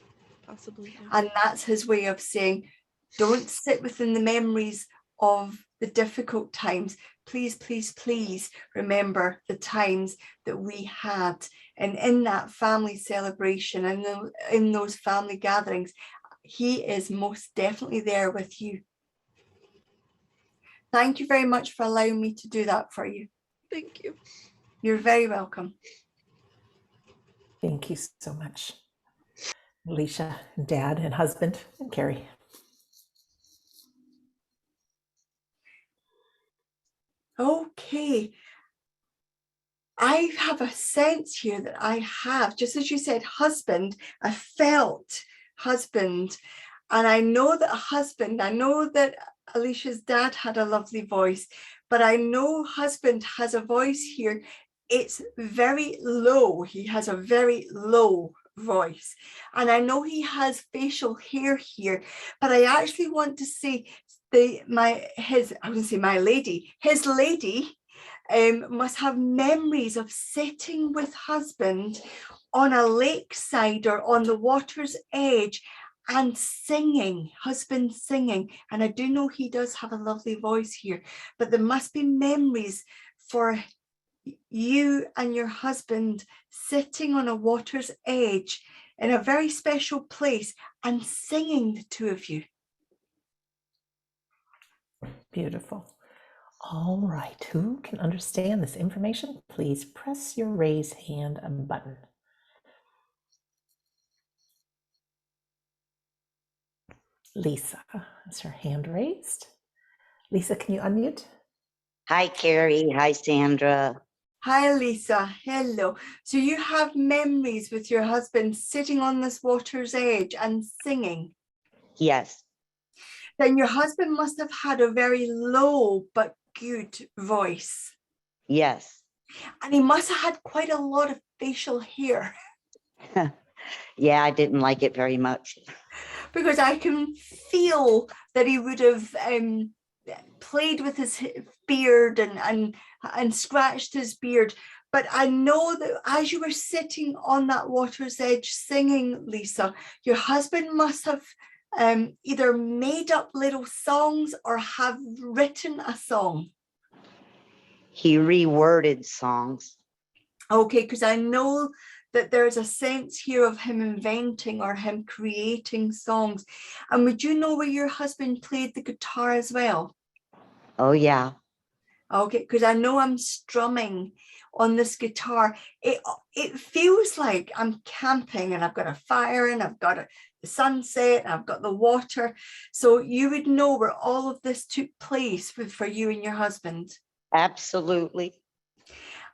possibly. Yeah. And that's his way of saying, don't sit within the memories of the difficult times. Please, please, please remember the times that we had. And in that family celebration and in those family gatherings, he is most definitely there with you. Thank you very much for allowing me to do that for you. Thank you. You're very welcome. Thank you so much, Alicia, Dad, and husband, and Carrie. Okay. I have a sense here that I have, just as you said, husband, I felt husband. And I know that I know that Alicia's dad had a lovely voice, but I know husband has a voice here. It's very low. He has a very low voice. And I know he has facial hair here, but I actually want to say his lady must have memories of sitting with husband on a lakeside or on the water's edge and singing, husband singing. And I do know he does have a lovely voice here, but there must be memories for you and your husband sitting on a water's edge in a very special place and singing, the two of you. Beautiful. All right, who can understand this information? Please press your raise hand button. Lisa has her hand raised. Lisa, can you unmute? Hi, Carrie. Hi, Sandra. Hi, Lisa. Hello. So you have memories with your husband sitting on this water's edge and singing. Yes. Then your husband must have had a very low but good voice. Yes. And he must have had quite a lot of facial hair. Yeah, I didn't like it very much. Because I can feel that he would have played with his beard and scratched his beard. But I know that as you were sitting on that water's edge singing, Lisa, your husband must have either made up little songs or have written a song. He reworded songs. Okay, because I know that there's a sense here of him inventing or him creating songs. And would you know where your husband played the guitar as well? Oh, yeah. Okay, because I know I'm strumming on this guitar. It feels like I'm camping and I've got a fire and I've got the sunset and I've got the water. So you would know where all of this took place for you and your husband. Absolutely.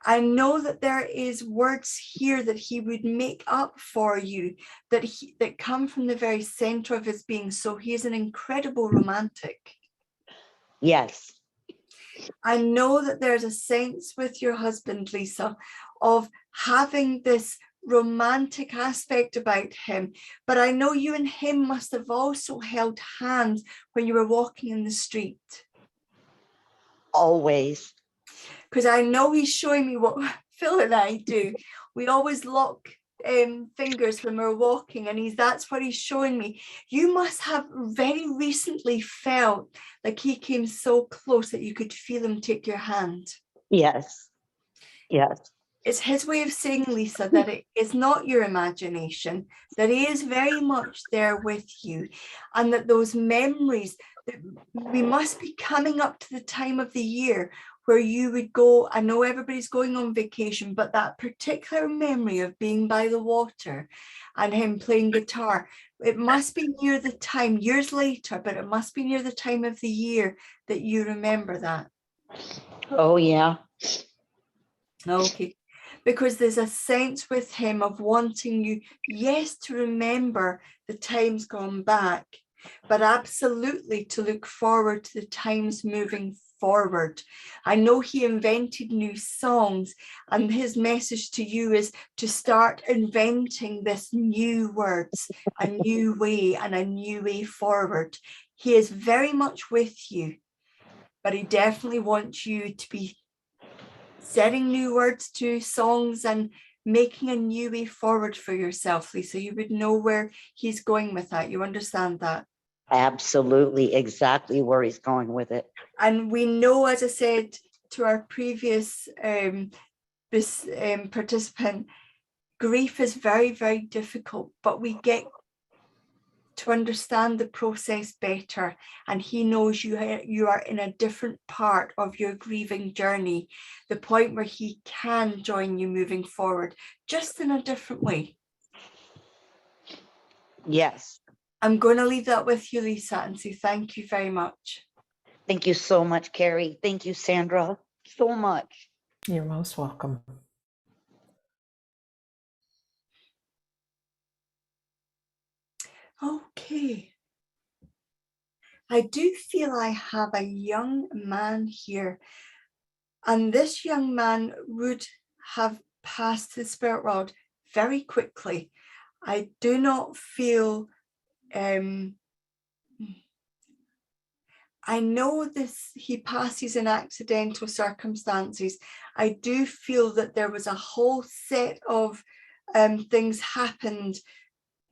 I know that there is words here that he would make up for you that come from the very center of his being. So he is an incredible romantic. Yes. I know that there's a sense with your husband, Lisa, of having this romantic aspect about him. But I know you and him must have also held hands when you were walking in the street. Always. Because I know he's showing me what Phil and I do. We always lock fingers when we're walking, and that's what he's showing me. You must have very recently felt like he came so close that you could feel him take your hand. Yes. Yes. It's his way of saying, Lisa, that it is not your imagination, that he is very much there with you, and that those memories, that we must be coming up to the time of the year where you would go. I know everybody's going on vacation, but that particular memory of being by the water and him playing guitar, it must be near the time, years later, but it must be near the time of the year that you remember that. Oh, yeah. Okay. Because there's a sense with him of wanting you, yes, to remember the times gone back, but absolutely to look forward to the times moving forward. I know he invented new songs, and his message to you is to start inventing this new words, a new way and a new way forward. He is very much with you, but he definitely wants you to be setting new words to songs and making a new way forward for yourself, Lisa. You would know where he's going with that. You understand that? Absolutely, exactly where he's going with it. And we know, as I said to our previous participant, grief is very, very difficult, but we get to understand the process better, and he knows you are in a different part of your grieving journey, the point where he can join you moving forward, just in a different way. Yes. I'm going to leave that with you, Lisa, and say thank you very much. Thank you so much, Carrie. Thank you, Sandra, so much. You're most welcome. Okay. I do feel I have a young man here, and this young man would have passed the spirit world very quickly. I do not feel, I know this, he passes in accidental circumstances. I do feel that there was a whole set of things happened,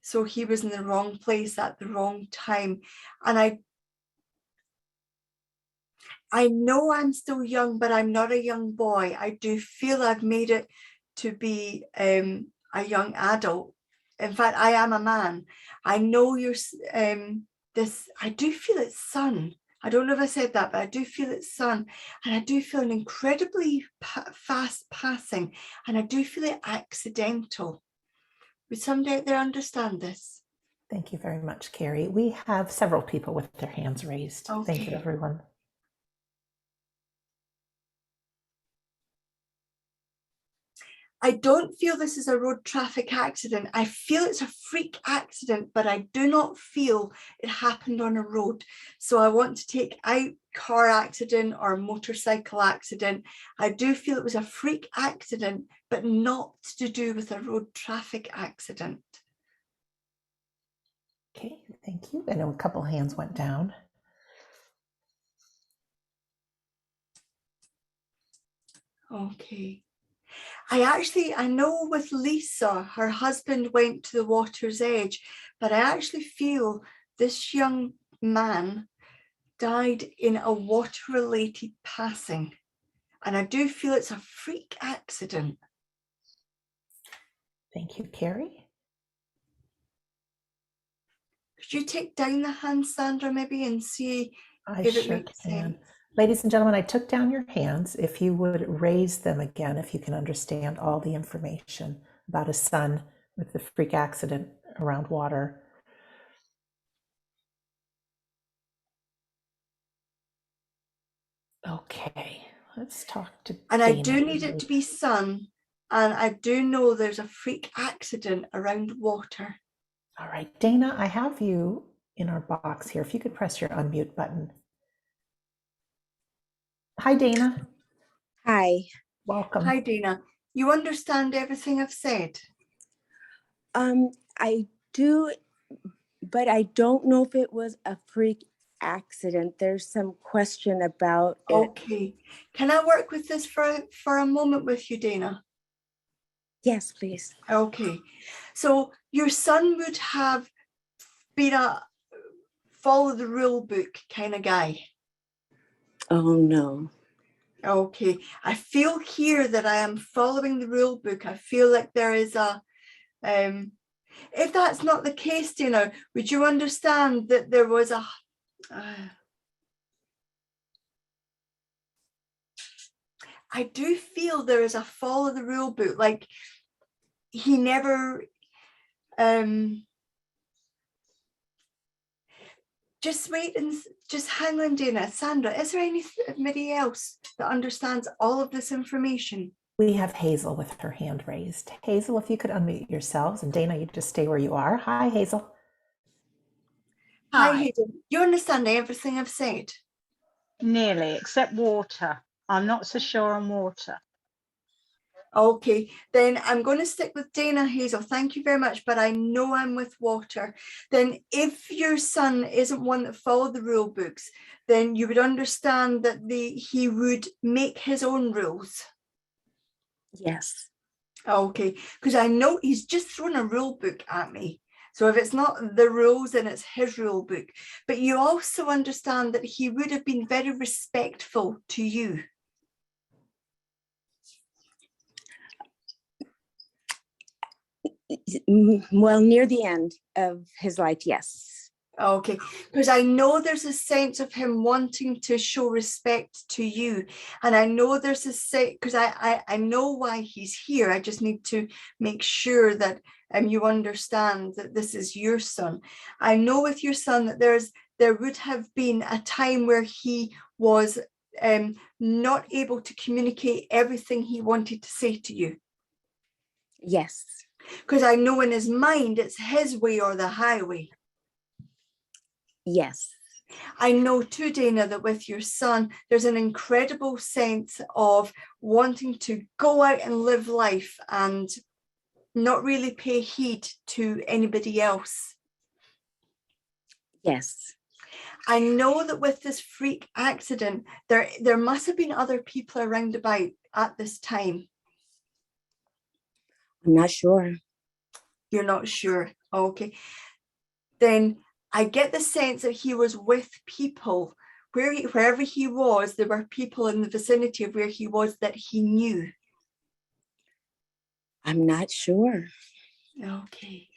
so he was in the wrong place at the wrong time. And I know I'm still young, but I'm not a young boy. I do feel I've made it to be a young adult. In fact, I am a man. I know you're this, I do feel it's son. I don't know if I said that, but I do feel it's son. And I do feel an incredibly fast passing. And I do feel it accidental. Would somebody out there understand this? Thank you very much, Carrie. We have several people with their hands raised. Okay. Thank you, everyone. I don't feel this is a road traffic accident. I feel it's a freak accident, but I do not feel it happened on a road. So I want to take out car accident or motorcycle accident. I do feel it was a freak accident, but not to do with a road traffic accident. Okay, thank you. I know a couple hands went down. Okay. I know with Lisa, her husband went to the water's edge, but I actually feel this young man died in a water-related passing. And I do feel it's a freak accident. Thank you, Carrie. Could you take down the hand, Sandra, maybe, and see if it makes sense? Ladies and gentlemen, I took down your hands. If you would raise them again, if you can understand all the information about a son with the freak accident around water. Okay, let's talk to And Dana. I do need it to be son, and I do know there's a freak accident around water. All right, Dana, I have you in our box here. If you could press your unmute button. Hi, Dana. Hi. Welcome. Hi, Dana. You understand everything I've said? I do, but I don't know if it was a freak accident. There's some question about it. Okay. Can I work with this for a moment with you, Dana? Yes, please. Okay. So your son would have been a follow the rule book kind of guy. Oh, no. Okay. I feel here that I am following the rule book. I feel like there is a, if that's not the case, Dana, would you understand that there was a, I do feel there is a follow the rule book, like he never, just wait and just hang on, Dana. Sandra, is there anybody else that understands all of this information? We have Hazel with her hand raised. Hazel, if you could unmute yourselves, and Dana, you just stay where you are. Hi, Hazel. Hi, Hazel. You understand everything I've said? Nearly, except water. I'm not so sure on water. Okay, then I'm going to stick with Dana. Hazel, thank you very much, but I know I'm with water. Then if your son isn't one that followed the rule books, then you would understand that he would make his own rules. Yes. Okay, because I know he's just thrown a rule book at me. So if it's not the rules, then it's his rule book. But you also understand that he would have been very respectful to you. Well, near the end of his life, yes. Okay, because I know there's a sense of him wanting to show respect to you. And I know there's a sense, because I know why he's here. I just need to make sure that you understand that this is your son. I know with your son that there would have been a time where he was not able to communicate everything he wanted to say to you. Yes. Because I know in his mind, it's his way or the highway. Yes. I know too, Dana, that with your son, there's an incredible sense of wanting to go out and live life and not really pay heed to anybody else. Yes. I know that with this freak accident, there must have been other people around about at this time. I'm not sure. You're not sure. Okay. Then I get the sense that he was with people. Wherever he was, there were people in the vicinity of where he was that he knew. I'm not sure. Okay.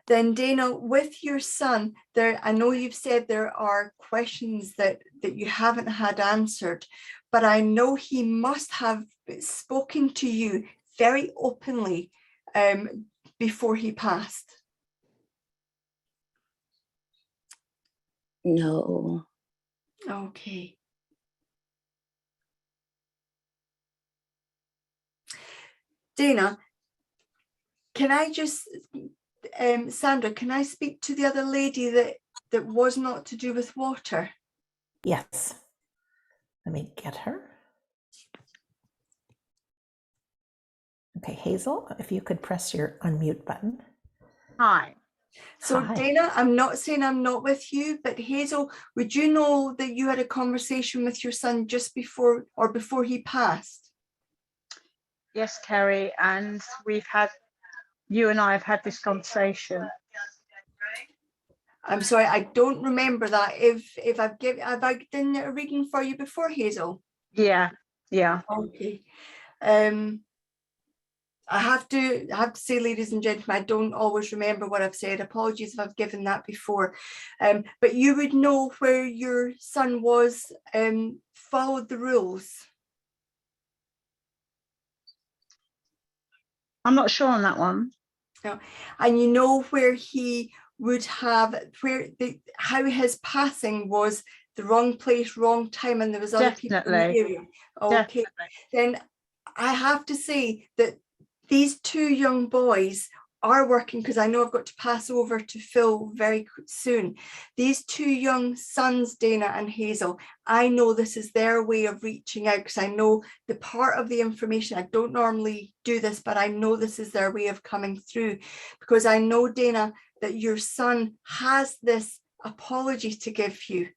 Then Dana, with your son, I know you've said there are questions that you haven't had answered, but I know he must have spoken to you very openly before he passed. No. Okay. Dana, can I just, Sandra, can I speak to the other lady that was not to do with water? Yes. Let me get her. Okay, Hazel, if you could press your unmute button. Hi. So Hi. Dana, I'm not saying I'm not with you, but Hazel, would you know that you had a conversation with your son just before or before he passed? Yes, Kerry, and you and I have had this conversation. I'm sorry, I don't remember that. Have I done a reading for you before, Hazel? Yeah. Okay. I have to say, ladies and gentlemen, I don't always remember what I've said. Apologies if I've given that before. But you would know where your son was, followed the rules. I'm not sure on that one. No. And you know where he would have, how his passing was the wrong place, wrong time, and there was other people in the area. Okay. Definitely. Then I have to say that these two young boys are working, because I know I've got to pass over to Phil very soon. These two young sons, Dana and Hazel, I know this is their way of reaching out, because I know the part of the information, I don't normally do this, but I know this is their way of coming through, because I know, Dana, that your son has this apology to give you.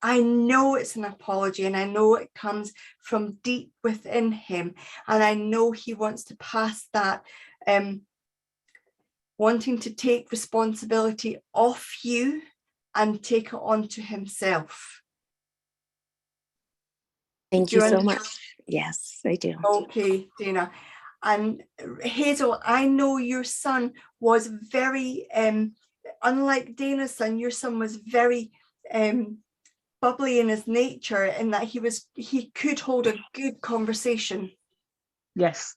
I know it's an apology, and I know it comes from deep within him, and I know he wants to pass that, wanting to take responsibility off you and take it on to himself. Thank you so much. Yes, I do. Okay, Dana. And Hazel, I know your son was very, unlike Dana's son, your son was very bubbly in his nature, in that he could hold a good conversation. Yes.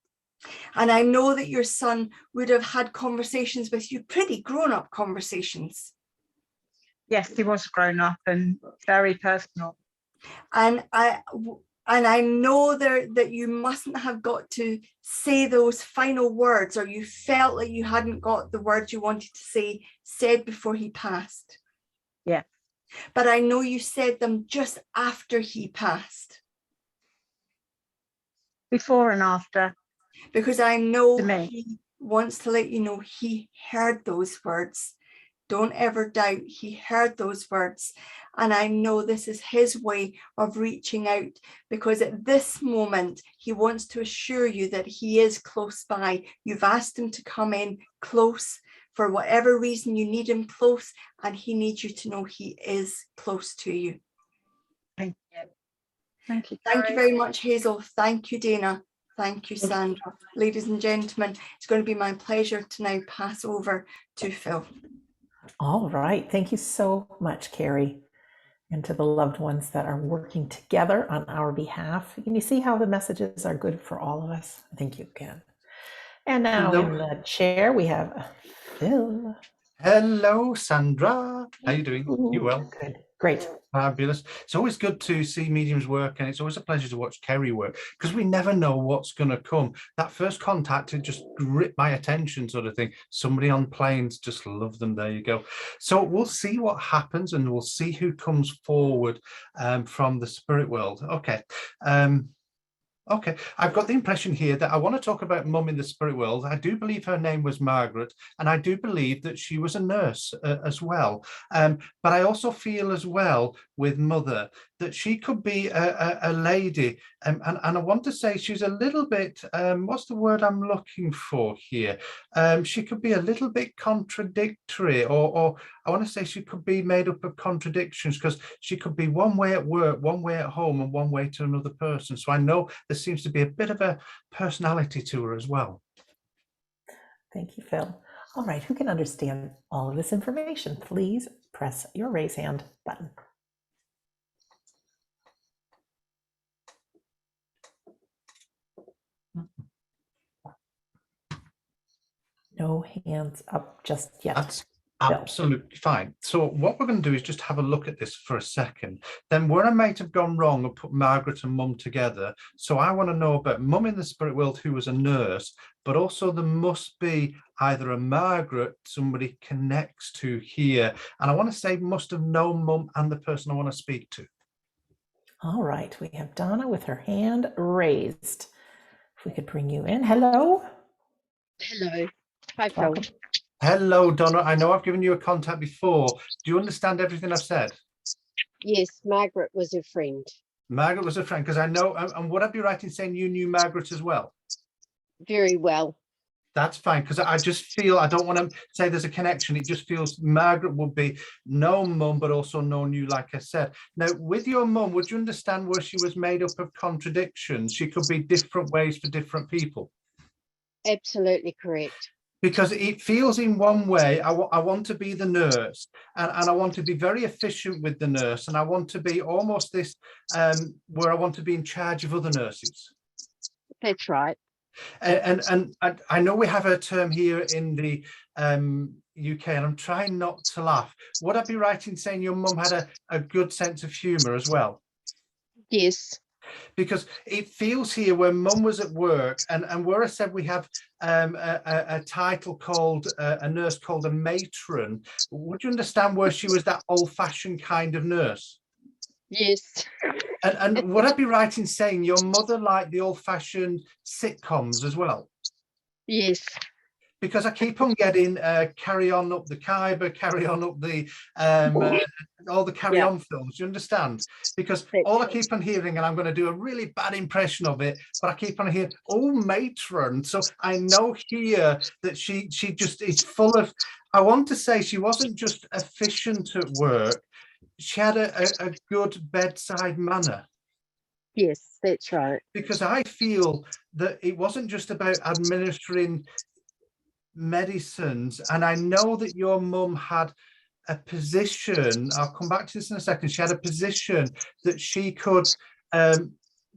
And I know that your son would have had conversations with you, pretty grown-up conversations. Yes, he was grown up and very personal. And And I know that you mustn't have got to say those final words, or you felt like you hadn't got the words you wanted to say said before he passed. Yeah. But I know you said them just after he passed. Before and after. Because I know To me. he wants to let you know he heard those words. Don't ever doubt he heard those words. And I know this is his way of reaching out, because at this moment, he wants to assure you that he is close by. You've asked him to come in close for whatever reason you need him close, and he needs you to know he is close to you. Thank you. Thank you. Thank you Carrie. very much, Hazel. Thank you, Dana. Thank you, Sandra. Ladies and gentlemen, it's going to be my pleasure to now pass over to Phil. All right. Thank you so much, Carrie, and to the loved ones that are working together on our behalf. Can you see how the messages are good for all of us? I think you can. And now Hello. in the chair, we have Phil. Hello, Sandra. How you doing? You Ooh, well? good. Great. Fabulous. It's always good to see mediums work, and it's always a pleasure to watch Kerry work, because we never know what's going to come. That first contact, it just gripped my attention, sort of thing. Somebody on planes, just love them. There you go. So we'll see what happens, and we'll see who comes forward from the spirit world. Okay. Okay, I've got the impression here that I want to talk about Mum in the spirit world. I do believe her name was Margaret, and I do believe that she was a nurse as well. But I also feel as well with Mother that she could be a lady, and I want to say she's a little bit, what's the word I'm looking for here? She could be a little bit contradictory, or I want to say she could be made up of contradictions, because she could be one way at work, one way at home, and one way to another person. So I know there seems to be a bit of a personality to her as well. Thank you, Phil. All right. Who can understand all of this information? Please press your raise hand button. No hands up just yet. That's absolutely fine. So what we're going to do is just have a look at this for a second. Then where I might have gone wrong and put Margaret and Mum together. So I want to know about Mum in the spirit world, who was a nurse, but also there must be either a Margaret somebody connects to here. And I want to say must have known Mum and the person I want to speak to. All right. We have Donna with her hand raised. If we could bring you in. Hello. Hello. Hi, Phil. Welcome. Hello, Donna. I know I've given you a contact before. Do you understand everything I've said? Yes, Margaret was a friend. Margaret was a friend, because I know, and would I be right in saying you knew Margaret as well? Very well. That's fine, because I just feel, I don't want to say there's a connection. It just feels Margaret would be known Mum, but also known you, like I said. Now, with your Mum, would you understand where she was made up of contradictions? She could be different ways for different people. Absolutely correct. Because it feels in one way, I want to be the nurse, and I want to be very efficient with the nurse, and I want to be almost this, where I want to be in charge of other nurses. That's right. And I know we have a term here in the UK, and I'm trying not to laugh. Would I be right in saying your Mum had a good sense of humour as well? Yes. Because it feels here where Mum was at work, and where I said we have a title called a nurse called a matron. Would you understand where she was that old-fashioned kind of nurse? Yes. And would I be right in saying your mother liked the old-fashioned sitcoms as well? Yes. Because I keep on getting Carry On Up the Khyber, Carry On Up the all the Carry On films. You understand? Because all I keep on hearing, and I'm going to do a really bad impression of it, but I keep on hearing, oh, matron. So I know here that she just is full of, I want to say she wasn't just efficient at work. She had a good bedside manner. Yes, that's right. Because I feel that it wasn't just about administering medicines, and I know that your Mum had a position, I'll come back to this in a second, she had a position that she could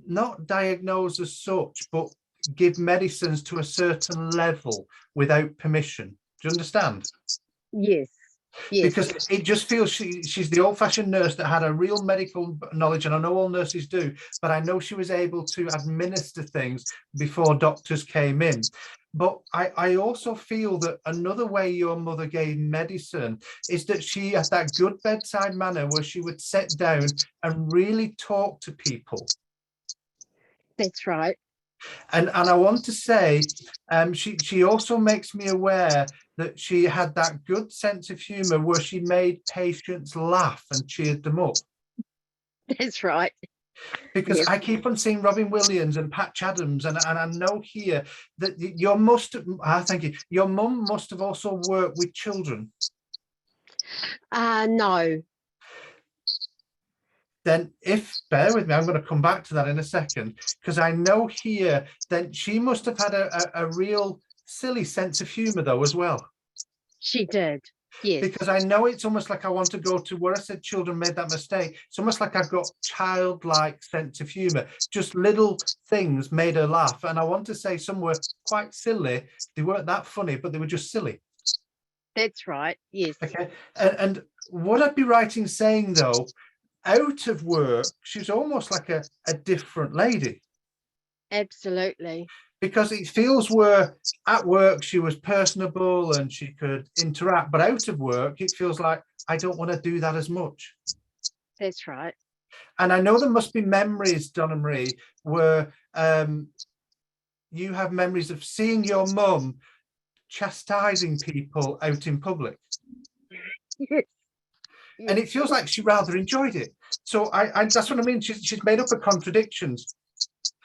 not diagnose as such, but give medicines to a certain level without permission. Do you understand? Yes. Yes. Because it just feels she's the old-fashioned nurse that had a real medical knowledge, and I know all nurses do, but I know she was able to administer things before doctors came in. But I also feel that another way your mother gave medicine is that she had that good bedside manner where she would sit down and really talk to people. That's right. And I want to say, she also makes me aware that she had that good sense of humor where she made patients laugh and cheered them up. That's right. Because Yes. I keep on seeing Robin Williams and Patch Adams, and I know here that your mum must have also worked with children. No. Then bear with me, I'm going to come back to that in a second, because I know here that she must have had a real silly sense of humor though as well. She did. Yes. Because I know it's almost like I want to go to where I said children made that mistake. It's almost like I've got childlike sense of humor. Just little things made her laugh. And I want to say some were quite silly. They weren't that funny, but they were just silly. That's right. Yes. Okay. And what I'd be right in saying though, out of work, she's almost like a different lady. Absolutely. Because it feels where at work she was personable and she could interact, but out of work it feels like I don't want to do that as much. That's right. And I know there must be memories, Donna Marie, where you have memories of seeing your mum chastising people out in public. Yes. And it feels like she rather enjoyed it. So I that's what I mean. She's made up of contradictions.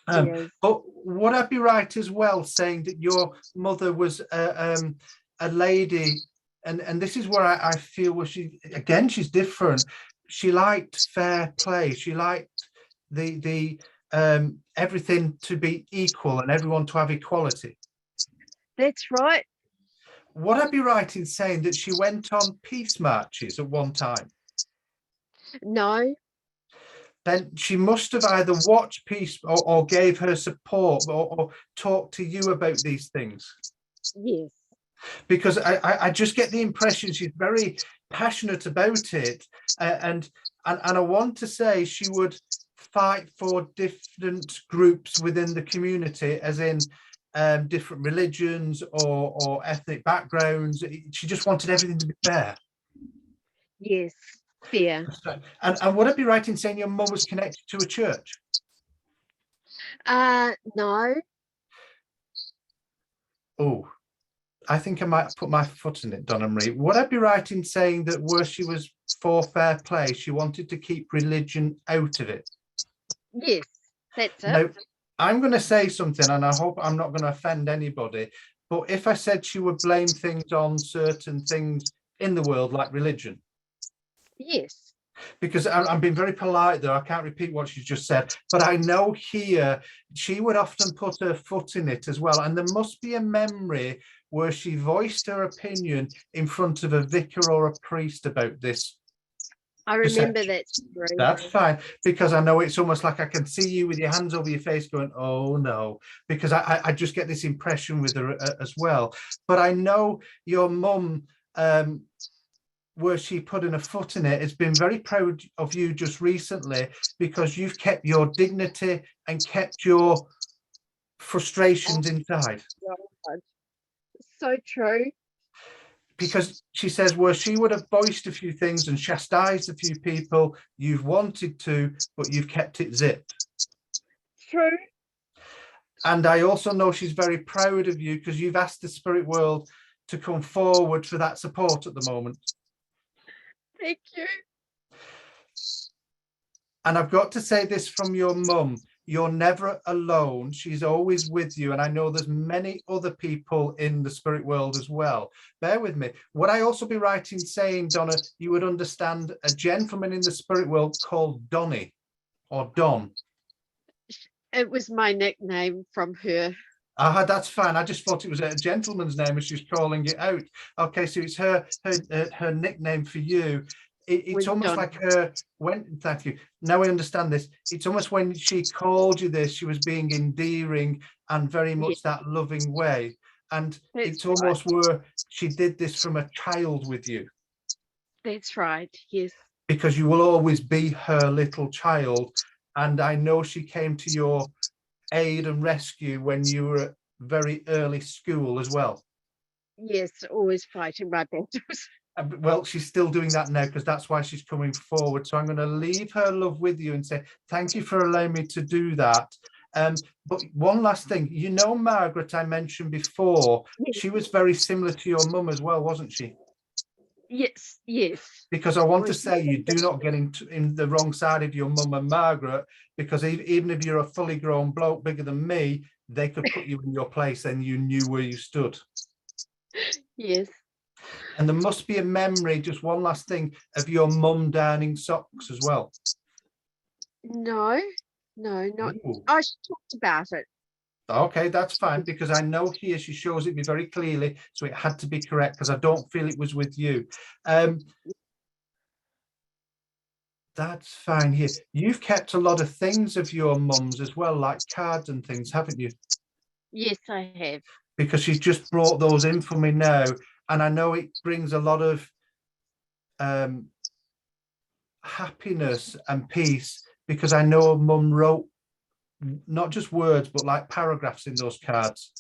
Yes. But would I be right as well saying that your mother was a lady, and this is where I feel where she's different. She liked fair play. She liked the everything to be equal and everyone to have equality. That's right. Would I be right in saying that she went on peace marches at one time? No. Then she must have either watched peace or gave her support or talked to you about these things. Yes. Because I just get the impression she's very passionate about it, and I want to say she would fight for different groups within the community, as in different religions or ethnic backgrounds. She just wanted everything to be fair. Yes. Fair. And would I be right in saying your mum was connected to a church? No. Oh, I think I might put my foot in it, Donna Marie. Would I be right in saying that where she was for fair play, she wanted to keep religion out of it? Yes. That's it. Now, I'm going to say something, and I hope I'm not going to offend anybody, but if I said she would blame things on certain things in the world, like religion. Yes. Because I'm being very polite there, I can't repeat what she just said, but I know here she would often put her foot in it as well. And there must be a memory where she voiced her opinion in front of a vicar or a priest about this. I remember that. That's fine, because I know it's almost like I can see you with your hands over your face going, oh no, because I just get this impression with her as well. But I know your mum, where she put in a foot in it, has been very proud of you just recently, because you've kept your dignity and kept your frustrations inside. So true. Because she says where she would have voiced a few things and chastised a few people, you've wanted to, but you've kept it zipped. True. And I also know she's very proud of you because you've asked the spirit world to come forward for that support at the moment. Thank you. And I've got to say this from your mum, you're never alone. She's always with you. And I know there's many other people in the spirit world as well. Bear with me. Would I also be right in saying, Donna, you would understand a gentleman in the spirit world called Donny or Don? It was my nickname from her. That's fine. I just thought it was a gentleman's name as she's calling it out. Okay, so it's her nickname for you. It's almost like her thank you. Now I understand this. It's almost when she called you this, she was being endearing and very much that loving way. And it's almost where she did this from a child with you. That's right. Yes. Because you will always be her little child. And I know she came to your aid and rescue when you were at very early school as well. Yes. Always fighting my battles. Well, she's still doing that now because that's why she's coming forward. So I'm going to leave her love with you and say, thank you for allowing me to do that. But one last thing, you know, Margaret, I mentioned before, Yes. she was very similar to your mum as well, wasn't she? Yes. Yes. Because I want to say you do not get in the wrong side of your mum and Margaret, because even if you're a fully grown bloke bigger than me, they could put you in your place and you knew where you stood. Yes. And there must be a memory, just one last thing, of your mum darning socks as well. No. No. Not. Ooh. Oh, she talked about it. Okay, that's fine, because I know here she shows it me very clearly, so it had to be correct because I don't feel it was with you. That's fine here. You've kept a lot of things of your mum's as well, like cards and things, haven't you? Yes, I have. Because she's just brought those in for me now, and I know it brings a lot of happiness and peace, because I know mum wrote not just words but like paragraphs in those cards.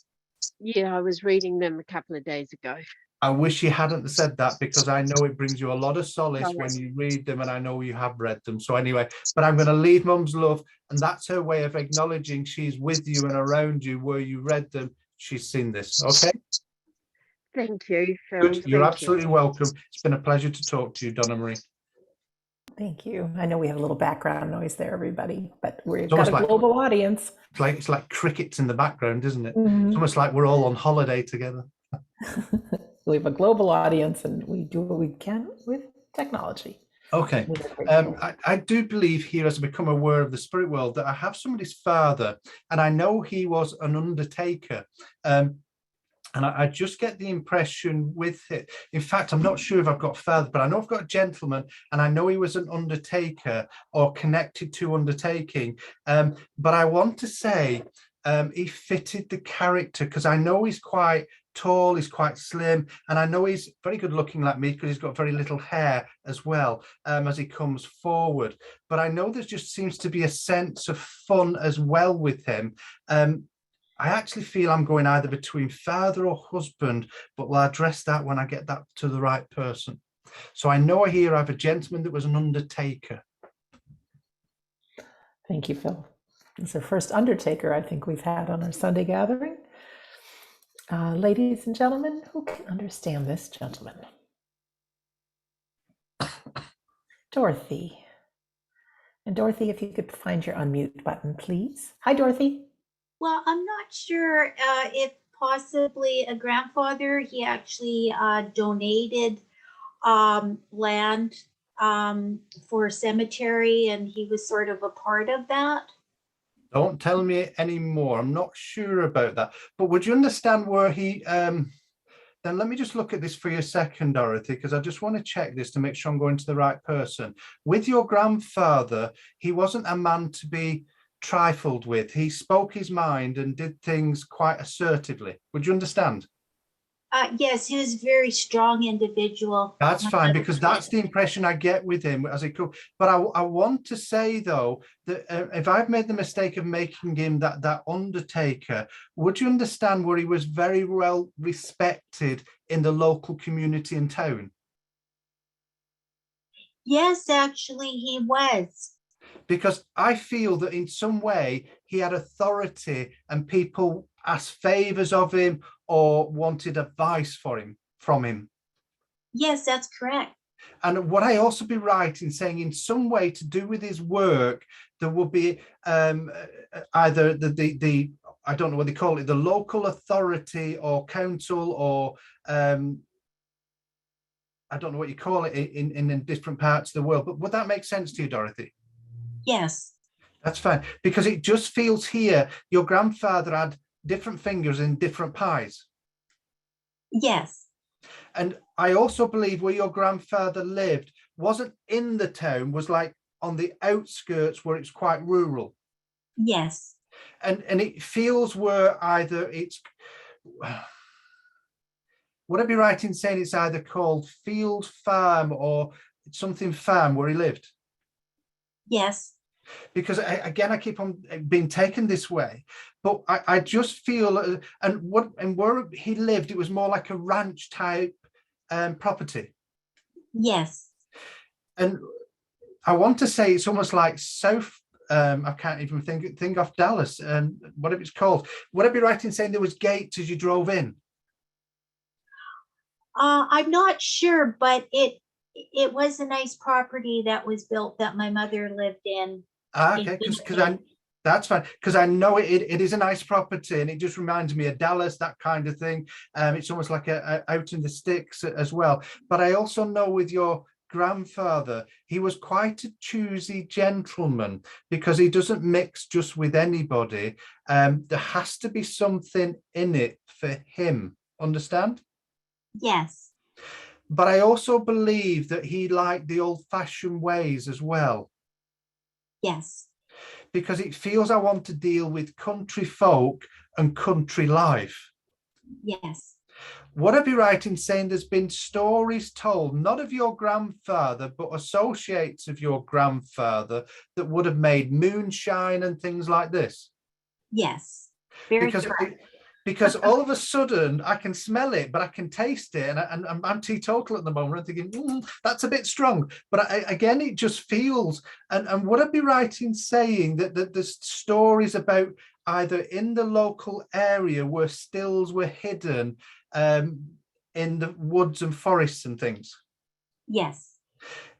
Yeah, I was reading them a couple of days ago. I wish you hadn't said that, because I know it brings you a lot of solace when you read them, and I know you have read them. So anyway, but I'm going to leave mum's love, and that's her way of acknowledging she's with you and around you where you read them. She's seen this. Okay. Thank you, Phil. Good. You're absolutely welcome. It's been a pleasure to talk to you, Donna Marie. Thank you. I know we have a little background noise there, everybody, but we've It's got almost a global audience. It's like crickets in the background, isn't it? Mhm. It's almost like we're all on holiday together. We have a global audience, and we do what we can with technology. Okay. I do believe here, as I become aware of the spirit world, that I have somebody's father, and I know he was an undertaker. And I just get the impression with it. In fact, I'm not sure if I've got father, but I know I've got a gentleman, and I know he was an undertaker or connected to undertaking. But I want to say he fitted the character, because I know he's quite tall, he's quite slim, and I know he's very good looking like me, because he's got very little hair as well as he comes forward. But I know there just seems to be a sense of fun as well with him. I actually feel I'm going either between father or husband, but we'll address that when I get that to the right person. So I know here I have a gentleman that was an undertaker. Thank you, Phil. It's our first undertaker I think we've had on our Sunday gathering. Ladies and gentlemen, who can understand this gentleman? Dorothy. And Dorothy, if you could find your unmute button, please. Hi, Dorothy. Well, I'm not sure if possibly a grandfather, he actually donated land for a cemetery, and he was sort of a part of that. Don't tell me anymore. I'm not sure about that. But would you understand where he... Then let me just look at this for you a second, Dorothy, because I just want to check this to make sure I'm going to the right person. With your grandfather, he wasn't a man to be trifled with. He spoke his mind and did things quite assertively. Would you understand? Yes, he was a very strong individual. That's fine, because that's the impression I get with him as he could. But I want to say, though, that if I've made the mistake of making him that undertaker, would you understand where he was very well respected in the local community and town? Yes, actually, he was. Because I feel that in some way he had authority, and people asked favors of him or wanted advice from him. Yes, that's correct. And would I also be right in saying in some way to do with his work, there will be either the I don't know what they call it, the local authority or council, or I don't know what you call it in different parts of the world, but would that make sense to you, Dorothy? Yes. That's fine, because it just feels here your grandfather had different fingers in different pies. Yes. And I also believe where your grandfather lived wasn't in the town, was like on the outskirts where it's quite rural. Yes. And it feels where either would I be right in saying it's either called Field Farm or something farm where he lived? Yes. Because again, I keep on being taken this way, but I just feel, and where he lived, it was more like a ranch type property. Yes. And I want to say it's almost like South, I can't even think of Dallas, whatever it's called. Would I be right in saying there was gates as you drove in? I'm not sure, but it was a nice property that was built that my mother lived in. Okay, because that's fine, because I know it is a nice property, and it just reminds me of Dallas, that kind of thing. It's almost like a out in the sticks as well. But I also know with your grandfather, he was quite a choosy gentleman, because he doesn't mix just with anybody. There has to be something in it for him. Understand? Yes. But I also believe that he liked the old-fashioned ways as well. Yes. Because it feels I want to deal with country folk and country life. Yes. Would I be right in saying there's been stories told, not of your grandfather, but associates of your grandfather, that would have made moonshine and things like this? Yes. Very because correct. because all of a sudden I can smell it, but I can taste it, and I'm teetotal at the moment. I'm thinking that's a bit strong, but again, it just feels. And would I be right in saying that there's stories about either in the local area where stills were hidden in the woods and forests and things? Yes.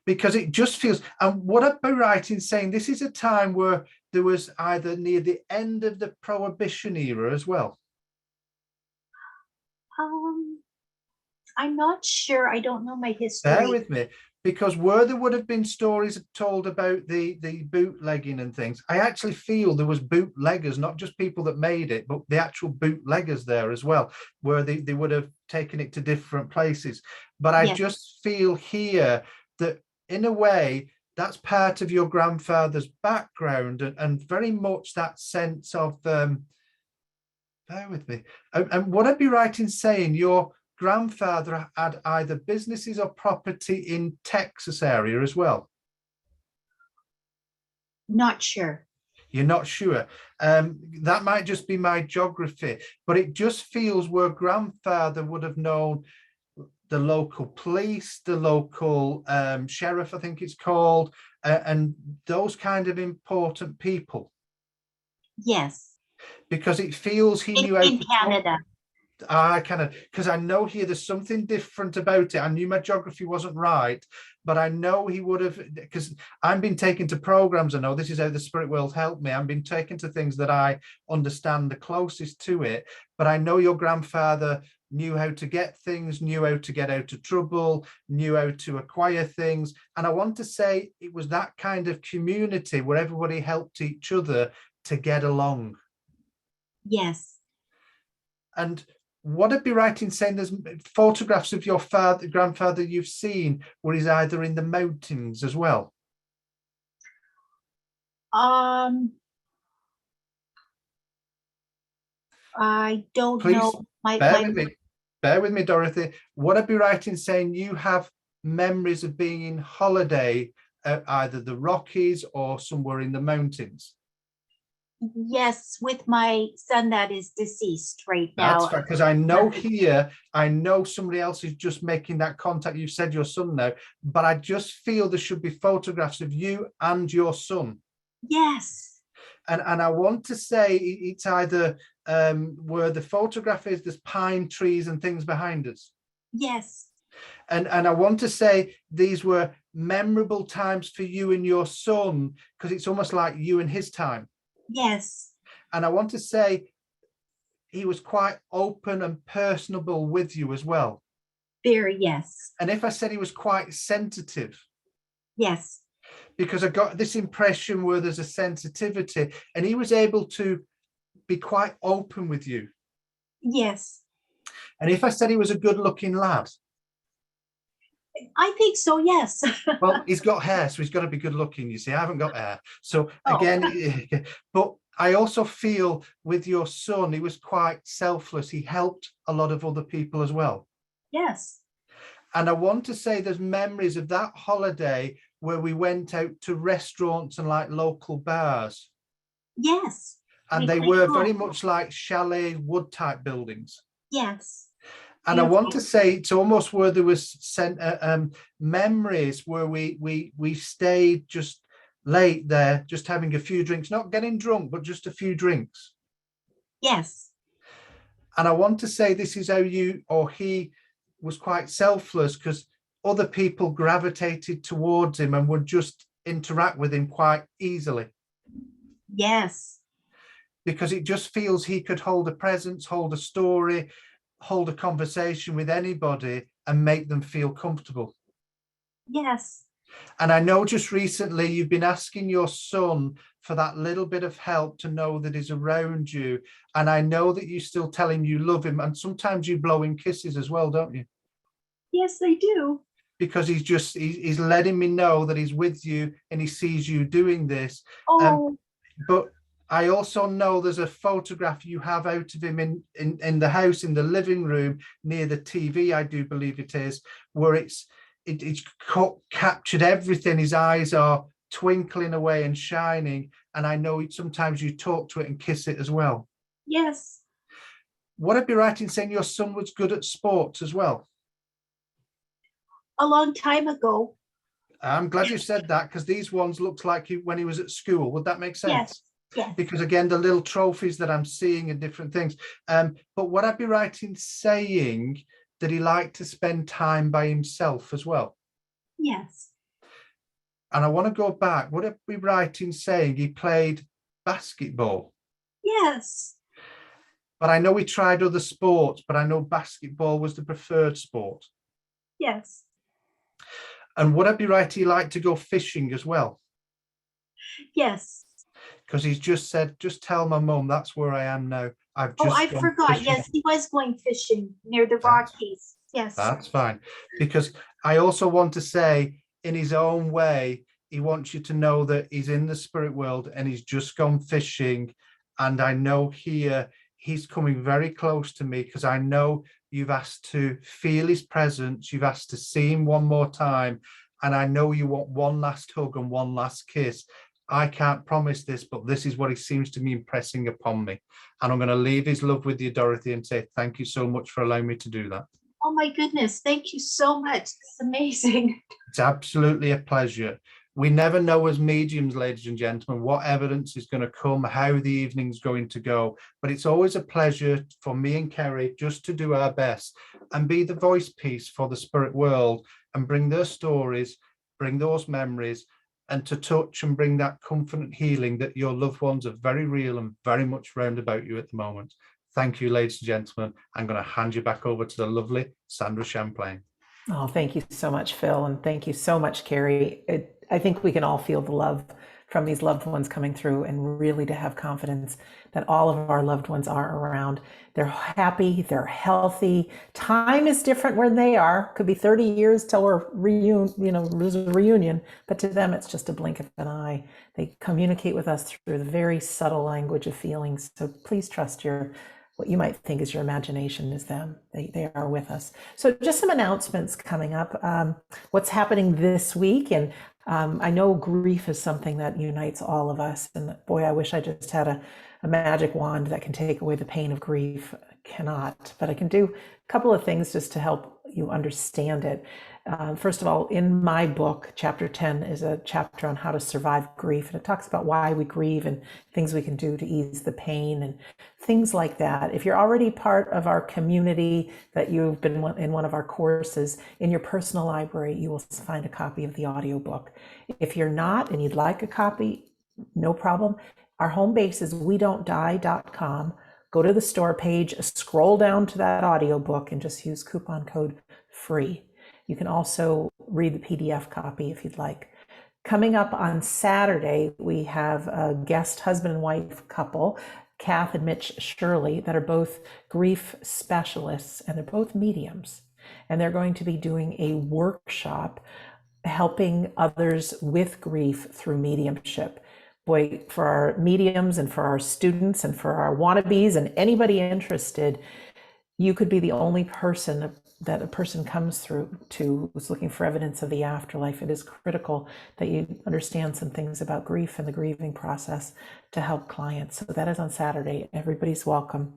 Because it just feels, and would I be right in saying this is a time where there was either near the end of the Prohibition era as well? I'm not sure. I don't know my history. Bear with me, because where there would have been stories told about the bootlegging and things, I actually feel there was bootleggers, not just people that made it, but the actual bootleggers there as well, where they would have taken it to different places. But I just feel here that in a way that's part of your grandfather's background, and very much that sense of bear with me, and would I be right in saying your grandfather had either businesses or property in Texas area as well? Not sure. You're not sure? That might just be my geography, but it just feels where grandfather would have known the local police, the local sheriff, I think it's called, and those kind of important people. Yes. Because it feels he knew how in to Canada. I kind of, because I know here there's something different about it. I knew my geography wasn't right, but I know he would have, because I'm being taken to programs. I know this is how the spirit world helped me. I'm being taken to things that I understand the closest to it. But I know your grandfather knew how to get things, knew how to get out of trouble, knew how to acquire things. And I want to say it was that kind of community where everybody helped each other to get along. Yes. And would it be right in saying there's photographs of your grandfather you've seen where he's either in the mountains as well? I don't Please know. bear with me, Dorothy. Would I be right in saying you have memories of being in holiday at either the Rockies or somewhere in the mountains? Yes, with my son that is deceased right now. That's because I know here, I know somebody else is just making that contact. You've said your son now, but I just feel there should be photographs of you and your son. Yes. And I want to say it's either where the photograph is, there's pine trees and things behind us. Yes. And I want to say these were memorable times for you and your son, because it's almost like you and his time. Yes. And I want to say he was quite open and personable with you as well. Very, yes. And if I said he was quite sensitive. Yes. Because I got this impression where there's a sensitivity, and he was able to be quite open with you. Yes. And if I said he was a good looking lad. I think so, yes. Well, he's got hair, so he's got to be good looking, you see. I haven't got hair. So again, but I also feel with your son, he was quite selfless. He helped a lot of other people as well. Yes. And I want to say there's memories of that holiday where we went out to restaurants and like local bars. Yes. And We they played were golf. very much like chalet wood type buildings. Yes. And I want to Beautiful. say it's almost where there was memories where we stayed just late there, just having a few drinks, not getting drunk, but just a few drinks. Yes. And I want to say this is how you or he was quite selfless, because other people gravitated towards him and would just interact with him quite easily. Yes. Because it just feels he could hold a presence, hold a story, hold a conversation with anybody and make them feel comfortable. Yes. And I know just recently you've been asking your son for that little bit of help to know that he's around you. And I know that you still tell him you love him. And sometimes you blow him kisses as well, don't you? Yes, I do. Because he's letting me know that he's with you and he sees you doing this. Oh. But I also know there's a photograph you have out of him in the house, in the living room near the TV, I do believe it is, where it's captured everything. His eyes are twinkling away and shining. And I know sometimes you talk to it and kiss it as well. Yes. Would I be right in saying your son was good at sports as well? A long time ago. I'm glad you said that, because these ones looked like when he was at school. Would that make sense? Yes. Yes. Because again, the little trophies that I'm seeing and different things. But would I be right in saying that he liked to spend time by himself as well? Yes. And I want to go back. Would I be right in saying he played basketball? Yes. But I know he tried other sports, but I know basketball was the preferred sport. Yes. And would I be right, he liked to go fishing as well? Yes. Because he's just said, just tell my mum that's where I am now. I've just I gone forgot. fishing. Yes, he was going fishing near the Rockies. Yes. That's fine. Because I also want to say, in his own way, he wants you to know that he's in the spirit world and he's just gone fishing. And I know here he's coming very close to me, because I know you've asked to feel his presence. You've asked to see him one more time. And I know you want one last hug and one last kiss. I can't promise this, but this is what he seems to be impressing upon me. And I'm going to leave his love with you, Dorothy, and say thank you so much for allowing me to do that. Oh my goodness. Thank you so much. It's amazing. It's absolutely a pleasure. We never know as mediums, ladies and gentlemen, what evidence is going to come, how the evening's going to go. But it's always a pleasure for me and Kerry just to do our best and be the voice piece for the spirit world and bring their stories, bring those memories, and to touch and bring that comfort and healing that your loved ones are very real and very much round about you at the moment. Thank you, ladies and gentlemen. I'm going to hand you back over to the lovely Sandra Champlain. Oh, thank you so much, Phil. And thank you so much, Carrie. I think we can all feel the love from these loved ones coming through, and really to have confidence that all of our loved ones are around. They're happy, they're healthy. Time is different where they are. Could be 30 years till we're there's a reunion, but to them, it's just a blink of an eye. They communicate with us through the very subtle language of feelings. So please trust what you might think is your imagination is them. They are with us. So just some announcements coming up. What's happening this week? And I know grief is something that unites all of us. And boy, I wish I just had a magic wand that can take away the pain of grief. I cannot, but I can do a couple of things just to help you understand it. First of all, in my book, chapter 10 is a chapter on how to survive grief. And it talks about why we grieve and things we can do to ease the pain and things like that. If you're already part of our community, that you've been in one of our courses, in your personal library, you will find a copy of the audiobook. If you're not and you'd like a copy, no problem. Our home base is wedon'tdie.com. Go to the store page, scroll down to that audiobook, and just use coupon code FREE. You can also read the PDF copy if you'd like. Coming up on Saturday, we have a guest husband and wife couple, Kath and Mitch Shirley, that are both grief specialists, and they're both mediums. And they're going to be doing a workshop helping others with grief through mediumship. Boy, for our mediums and for our students and for our wannabes and anybody interested, you could be the only person that a person comes through to who's looking for evidence of the afterlife, it is critical that you understand some things about grief and the grieving process to help clients. So that is on Saturday. Everybody's welcome.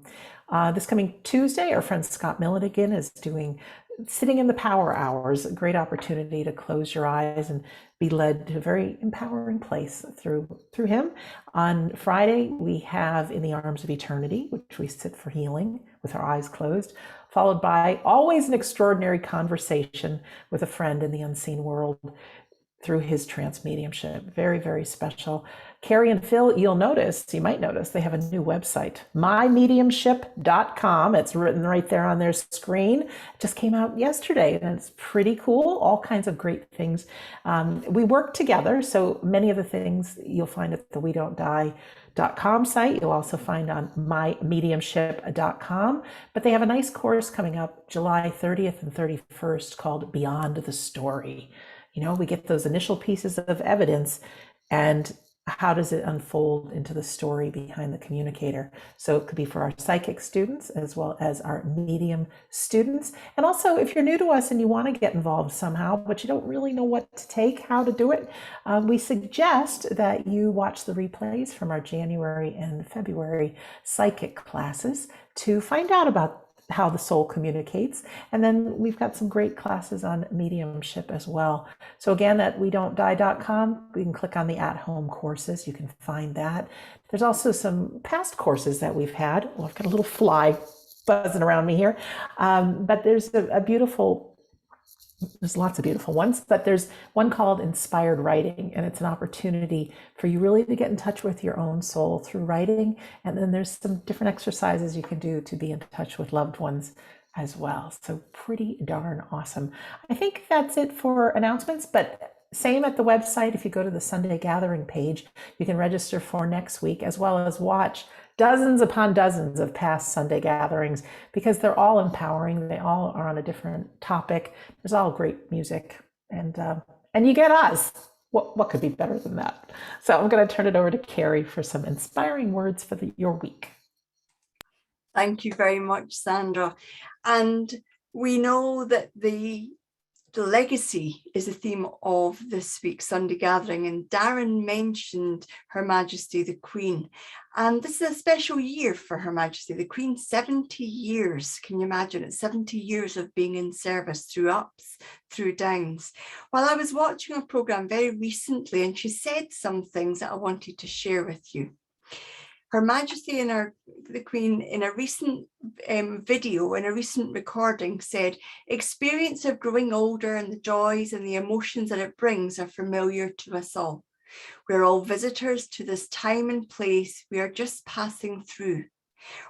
This coming Tuesday, our friend Scott Milligan is doing Sitting in the Power Hours, a great opportunity to close your eyes and be led to a very empowering place through him. On Friday, we have In the Arms of Eternity, which we sit for healing with our eyes closed, followed by always an extraordinary conversation with a friend in the unseen world through his trance mediumship. Very, very special. Carrie and Phil, you might notice they have a new website, mymediumship.com. It's written right there on their screen. It just came out yesterday and it's pretty cool. All kinds of great things. We work together. So many of the things you'll find at the WeDon'tDie.com site, you'll also find on mymediumship.com. But they have a nice course coming up July 30th and 31st called Beyond the Story. We get those initial pieces of evidence and how does it unfold into the story behind the communicator? So it could be for our psychic students as well as our medium students. And also, if you're new to us and you want to get involved somehow, but you don't really know what to take, how to do it, we suggest that you watch the replays from our January and February psychic classes to find out about how the soul communicates. And then we've got some great classes on mediumship as well. So again, at WeDon'tDie.com, you can click on the at-home courses. You can find that. There's also some past courses that we've had. Well, I've got a little fly buzzing around me here. But there's there's lots of beautiful ones, but there's one called Inspired Writing, and it's an opportunity for you really to get in touch with your own soul through writing. And then there's some different exercises you can do to be in touch with loved ones as well. So pretty darn awesome. I think that's it for announcements, but same at the website. If you go to the Sunday Gathering page, you can register for next week as well as watch dozens upon dozens of past Sunday gatherings because they're all empowering. They all are on a different topic. There's all great music, and you get us. What could be better than that? So I'm going to turn it over to Carrie for some inspiring words for your week. Thank you very much, Sandra. And we know that the legacy is the theme of this week's Sunday Gathering, and Darren mentioned Her Majesty the Queen. And this is a special year for Her Majesty the Queen, 70 years. Can you imagine it? 70 years of being in service through ups, through downs. Well, I was watching a programme very recently and she said some things that I wanted to share with you. Her Majesty the Queen, in a recent video, in a recent recording, said, experience of growing older and the joys and the emotions that it brings are familiar to us all. We're all visitors to this time and place. We are just passing through.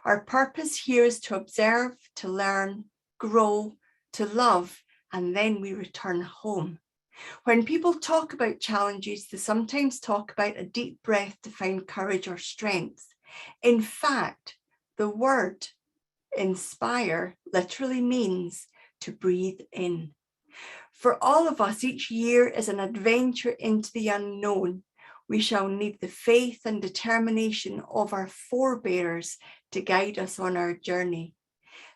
Our purpose here is to observe, to learn, grow, to love, and then we return home. When people talk about challenges, they sometimes talk about a deep breath to find courage or strength. In fact, the word inspire literally means to breathe in. For all of us, each year is an adventure into the unknown. We shall need the faith and determination of our forebears to guide us on our journey.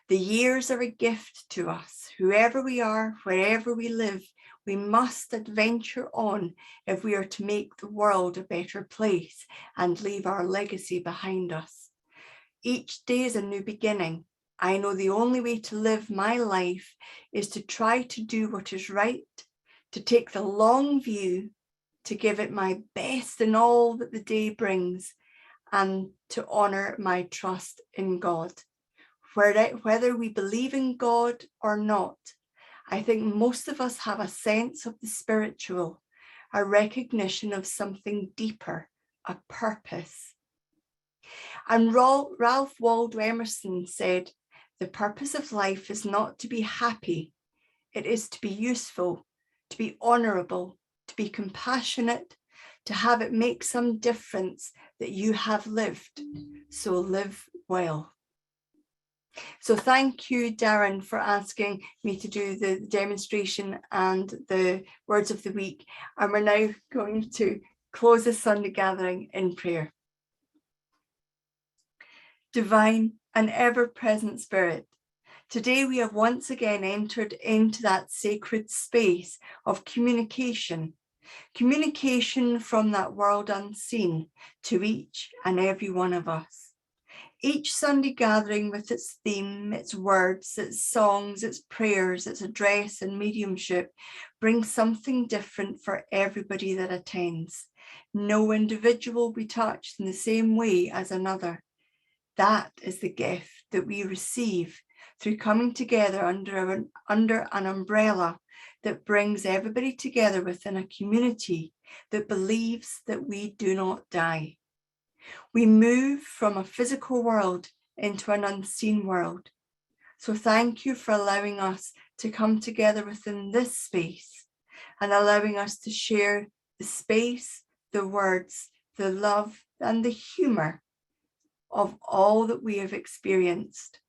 The years are a gift to us. Whoever we are, wherever we live, we must adventure on if we are to make the world a better place and leave our legacy behind us. Each day is a new beginning. I know the only way to live my life is to try to do what is right, to take the long view, to give it my best in all that the day brings, and to honor my trust in God. Whether we believe in God or not, I think most of us have a sense of the spiritual, a recognition of something deeper, a purpose. And Ralph Waldo Emerson said, the purpose of life is not to be happy, it is to be useful, to be honourable, to be compassionate, to have it make some difference that you have lived. So live well. So thank you, Darren, for asking me to do the demonstration and the words of the week. And we're now going to close this Sunday Gathering in prayer. Divine and ever-present Spirit, Today we have once again entered into that sacred space of communication from that world unseen to each and every one of us. Each Sunday gathering with its theme, its words, its songs, its prayers, its address and mediumship brings something different for everybody that attends. No individual will be touched in the same way as another. That is the gift that we receive through coming together under an umbrella that brings everybody together within a community that believes that we do not die. We move from a physical world into an unseen world. So thank you for allowing us to come together within this space and allowing us to share the space, the words, the love, and the humor of all that we have experienced.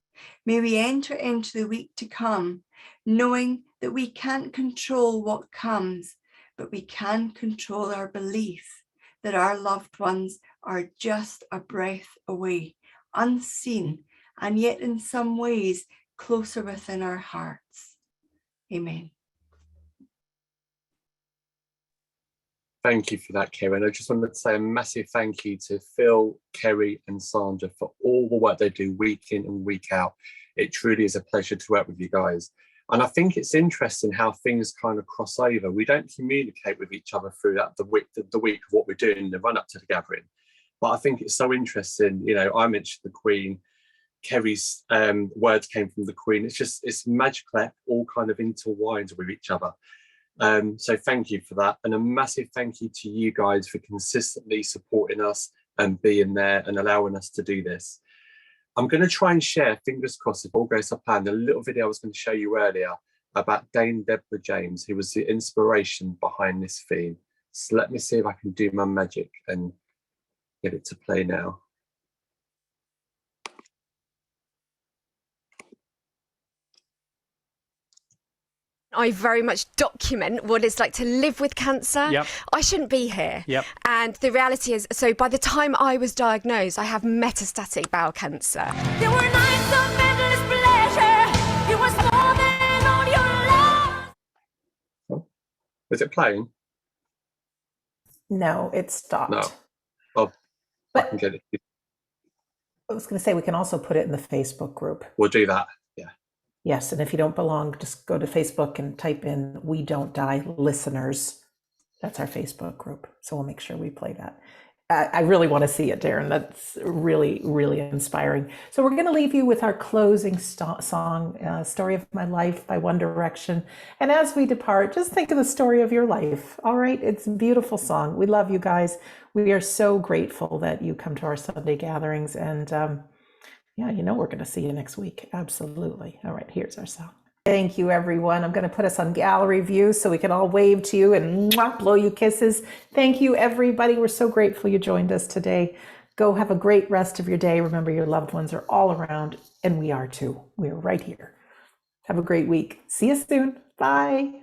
May we enter into the week to come, knowing that we can't control what comes, but we can control our belief that our loved ones are just a breath away, unseen, and yet in some ways closer within our hearts. Amen. Thank you for that, Kerry. I just wanted to say a massive thank you to Phil, Kerry and Sandra for all the work they do week in and week out. It truly is a pleasure to work with you guys. And I think it's interesting how things kind of cross over. We don't communicate with each other throughout the week of what we're doing in the run up to the gathering. But I think it's so interesting. You know, I mentioned the Queen, Kerry's words came from the Queen. It's magical, all kind of intertwined with each other. So thank you for that. And a massive thank you to you guys for consistently supporting us and being there and allowing us to do this. I'm going to try and share, fingers crossed, if all goes to plan, a little video I was going to show you earlier about Dame Deborah James, who was the inspiration behind this theme. So let me see if I can do my magic and get it to play now. I very much document what it's like to live with cancer. Yep. I shouldn't be here. Yep. And the reality is, so by the time I was diagnosed, I have metastatic bowel cancer. There were nights of endless pleasure. You were more than all your love. Oh, is it playing? No, it stopped. No. Oh, I can get it. I was going to say, we can also put it in the Facebook group. We'll do that. Yeah. Yes, and if you don't belong, just go to Facebook and type in "We Don't Die Listeners." That's our Facebook group. So we'll make sure we play that. I really want to see it, Darren. That's really, really inspiring. So we're going to leave you with our closing song, Story of My Life by One Direction. And as we depart, just think of the story of your life. All right. It's a beautiful song. We love you guys. We are so grateful that you come to our Sunday gatherings. And yeah, you know, we're going to see you next week. Absolutely. All right. Here's our song. Thank you, everyone. I'm going to put us on gallery view so we can all wave to you and blow you kisses. Thank you, everybody. We're so grateful you joined us today. Go have a great rest of your day. Remember, your loved ones are all around, and we are too. We are right here. Have a great week. See you soon. Bye.